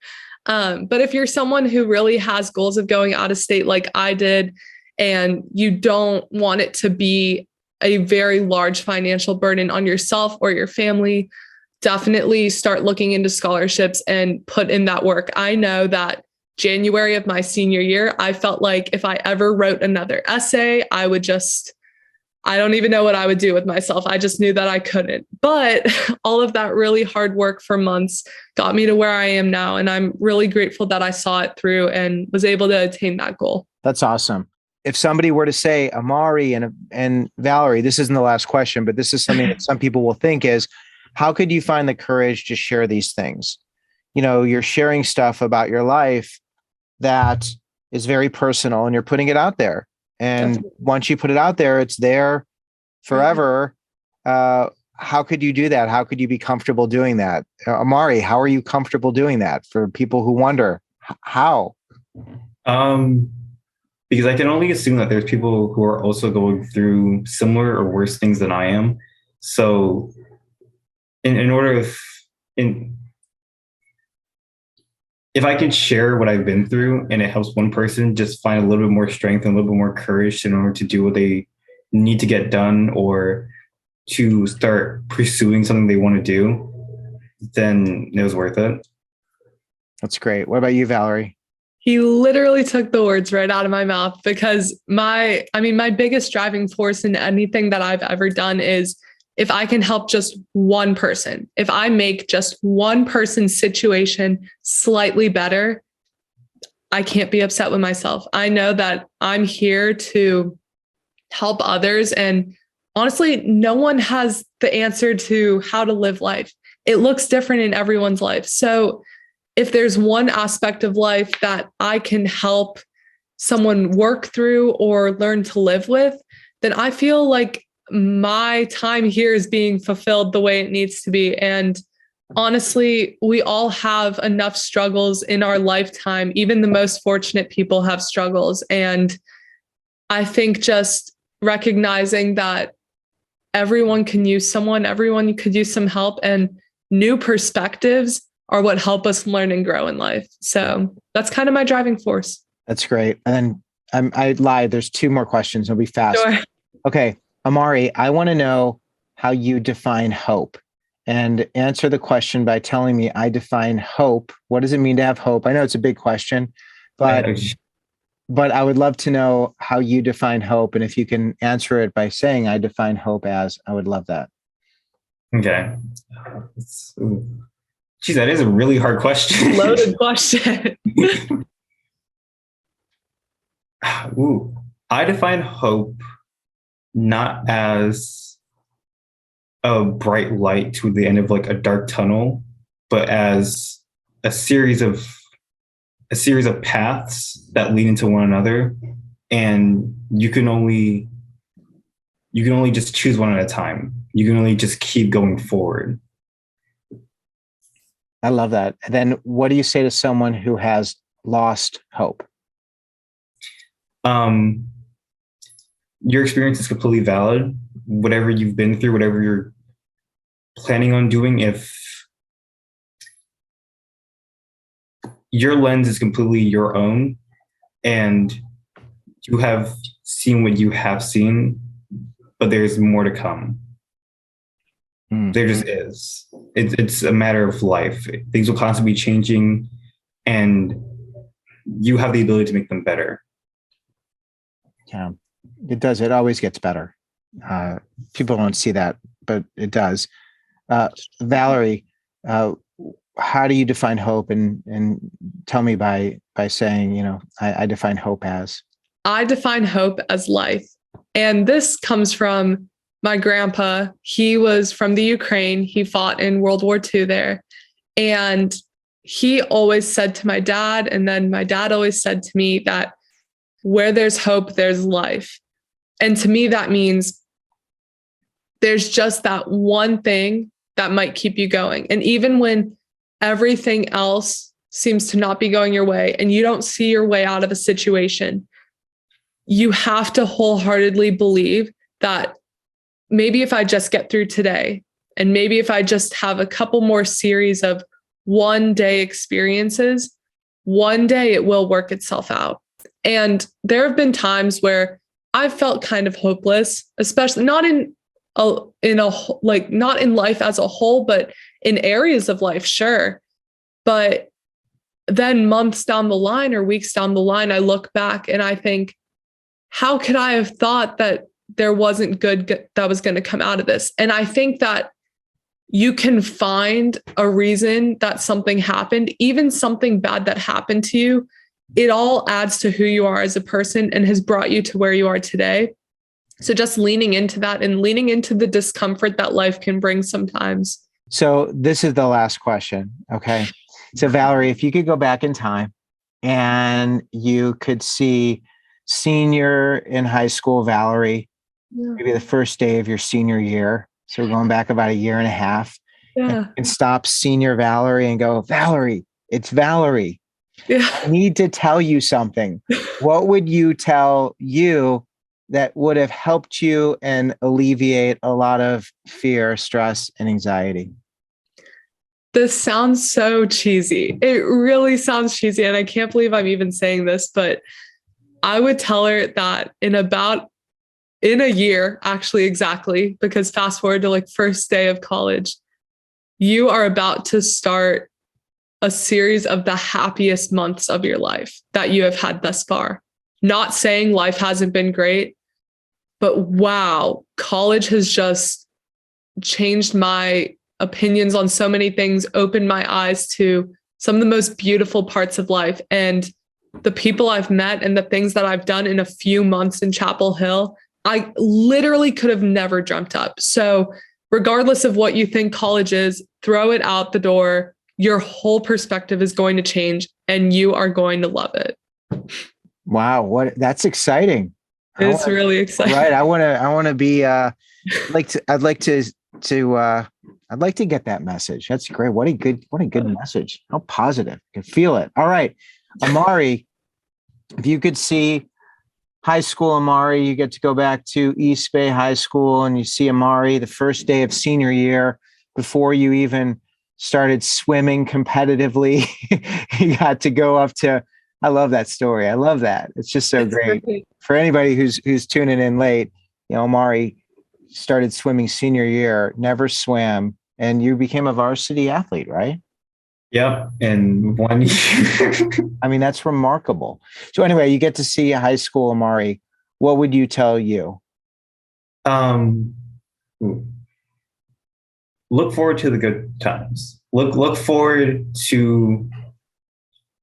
But if you're someone who really has goals of going out of state like I did, and you don't want it to be a very large financial burden on yourself or your family, definitely start looking into scholarships and put in that work. I know that January of my senior year, I felt like if I ever wrote another essay, I don't even know what I would do with myself. I just knew that I couldn't. But all of that really hard work for months got me to where I am now. And I'm really grateful that I saw it through and was able to attain that goal. That's awesome. If somebody were to say, Amari and Valerie, this isn't the last question, but this is something that some people will think is, how could you find the courage to share these things? You're sharing stuff about your life that is very personal, and you're putting it out there. And Definitely. Once you put it out there, it's there forever. How could you do that? How could you be comfortable doing that? Amari, how are you comfortable doing that? For people who wonder, how? Because I can only assume that there's people who are also going through similar or worse things than I am. So if I can share what I've been through and it helps one person just find a little bit more strength and a little bit more courage in order to do what they need to get done, or to start pursuing something they want to do, then it was worth it. That's great. What about you, Valerie? He literally took the words right out of my mouth, because my biggest driving force in anything that I've ever done is, if I can help just one person, if I make just one person's situation slightly better, I can't be upset with myself. I know that I'm here to help others. And honestly, no one has the answer to how to live life. It looks different in everyone's life. So if there's one aspect of life that I can help someone work through or learn to live with, then I feel like my time here is being fulfilled the way it needs to be. And honestly, we all have enough struggles in our lifetime. Even the most fortunate people have struggles. And I think just recognizing that everyone can use someone, everyone could use some help, and new perspectives are what help us learn and grow in life. So that's kind of my driving force. That's great. And then I lied. There's two more questions. It'll be fast. Sure. Okay. Amari, I want to know how you define hope, and answer the question by telling me, I define hope. What does it mean to have hope? I know it's a big question, but I would love to know how you define hope. And if you can answer it by saying, I define hope as, I would love that. Okay. Geez, that is a really hard question. Loaded question. Ooh, I define hope not as a bright light to the end of like a dark tunnel, but as a series of paths that lead into one another, and you can only just choose one at a time. You can only just keep going forward. I love that. And then what do you say to someone who has lost hope? Your experience is completely valid, whatever you've been through, whatever you're planning on doing, if your lens is completely your own and you have seen what you have seen, but there's more to come. There just is. It's a matter of life. Things will constantly be changing, and you have the ability to make them better. Yeah, it does. It always gets better. People don't see that, but it does. Valerie, how do you define hope? And tell me by saying, I define hope as. I define hope as life. And this comes from my grandpa. He was from the Ukraine. He fought in World War II there. And he always said to my dad, and then my dad always said to me that where there's hope, there's life. And to me, that means there's just that one thing that might keep you going. And even when everything else seems to not be going your way and you don't see your way out of a situation, you have to wholeheartedly believe that maybe if I just get through today, and maybe if I just have a couple more series of one day experiences, one day it will work itself out. And there have been times where I've felt kind of hopeless, especially not not in life as a whole, but in areas of life, sure. But then months down the line or weeks down the line, I look back and I think, how could I have thought that there wasn't good that was going to come out of this? And I think that you can find a reason that something happened, even something bad that happened to you. It all adds to who you are as a person and has brought you to where you are today. So just leaning into that and leaning into the discomfort that life can bring sometimes. So this is the last question. Okay. So Valerie, if you could go back in time and you could see senior in high school Valerie, maybe the first day of your senior year. So we're going back about a year and a half. Yeah. And stop senior Valerie and go, Valerie, it's Valerie. Yeah. I need to tell you something. What would you tell you that would have helped you and alleviate a lot of fear, stress, and anxiety? This sounds so cheesy. It really sounds cheesy. And I can't believe I'm even saying this, but I would tell her that in a year, actually, exactly, because fast forward to like first day of college, you are about to start a series of the happiest months of your life that you have had thus far. Not saying life hasn't been great, but wow, college has just changed my opinions on so many things, opened my eyes to some of the most beautiful parts of life. And the people I've met and the things that I've done in a few months in Chapel Hill, I literally could have never dreamt up. So regardless of what you think college is, throw it out the door. Your whole perspective is going to change and you are going to love it. Wow. That's exciting. It's really exciting. Right. I want to be, I'd like to get that message. That's great. What a good message. How positive. I can feel it. All right. Amari, if you could see high school Amari, you get to go back to East Bay High School and you see Amari the first day of senior year before you even started swimming competitively. You got to go up to, I love that story. I love that. It's just so great. For anybody who's tuning in late, Amari started swimming senior year, never swam, and you became a varsity athlete, right? Yep. And 1 year. I mean, that's remarkable. So anyway, you get to see a high school Amari. What would you tell you? Look forward to the good times. Look forward to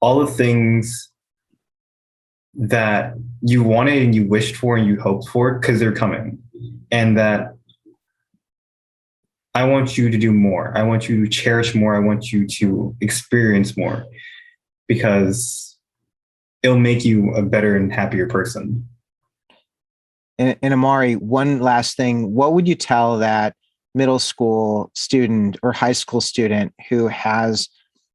all the things that you wanted and you wished for and you hoped for, because they're coming. And that I want you to do more. I want you to cherish more. I want you to experience more, because it'll make you a better and happier person. And Amari, one last thing. What would you tell that middle school student or high school student who has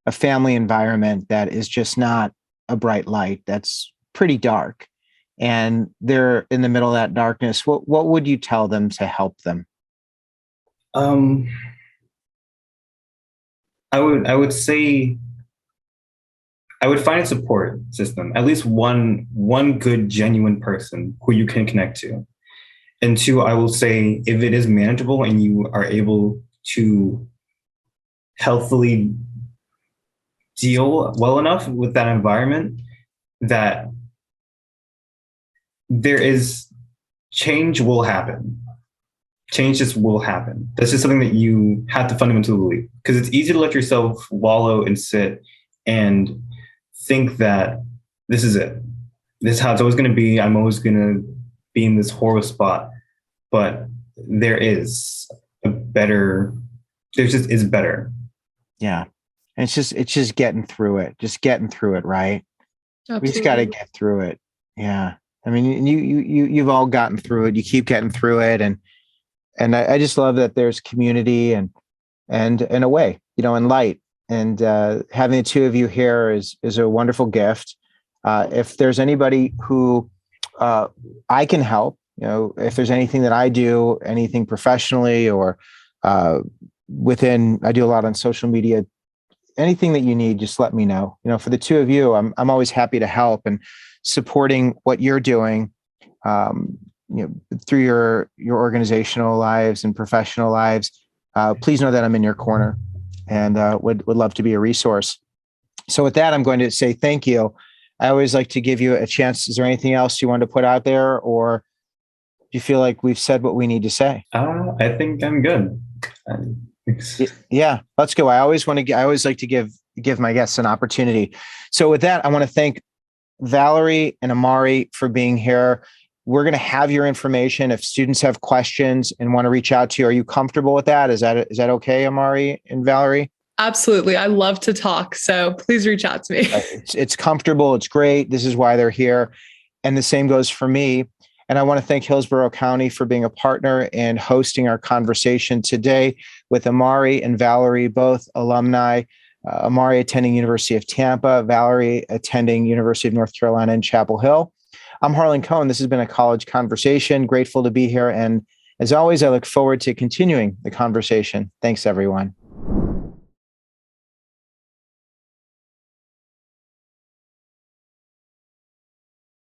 a family environment that is just not a bright light, that's pretty dark? and they're in the middle of that darkness, what would you tell them to help them? I would say I would find a support system, at least one good, genuine person who you can connect to. And two, I will say if it is manageable and you are able to healthily deal well enough with that environment, that there is change will happen. Change just will happen. That's just something that you have to fundamentally believe, because it's easy to let yourself wallow and sit and think that this is it. This is how it's always going to be. I'm always going to be in this horrible spot. But there is a better, there just is better. Yeah. And it's just getting through it. Just getting through it, right? Absolutely. We just got to get through it. Yeah. I mean, you've all gotten through it. You keep getting through it. And I just love that there's community and in a way, and light. And having the two of you here is a wonderful gift. If there's anybody who I can help, if there's anything that I do, anything professionally or I do a lot on social media, anything that you need, just let me know. For the two of you, I'm always happy to help and supporting what you're doing, through your organizational lives and professional lives. Please know that I'm in your corner and would love to be a resource. So with that, I'm going to say thank you. I always like to give you a chance. Is there anything else you want to put out there, or do you feel like we've said what we need to say? I think I'm good. Yeah, let's go. I always like to give my guests an opportunity. So with that, I want to thank Valerie and Amari for being here. We're going to have your information if students have questions and want to reach out to you. Are you comfortable with that? Is that okay, Amari and Valerie? Absolutely. I love to talk. So please reach out to me. It's comfortable. It's great. This is why they're here. And the same goes for me. And I want to thank Hillsborough County for being a partner and hosting our conversation today with Amari and Valerie, both alumni. Amari attending University of Tampa, Valerie attending University of North Carolina in Chapel Hill. I'm Harlan Cohen. This has been a college conversation. Grateful to be here. And as always, I look forward to continuing the conversation. Thanks, everyone.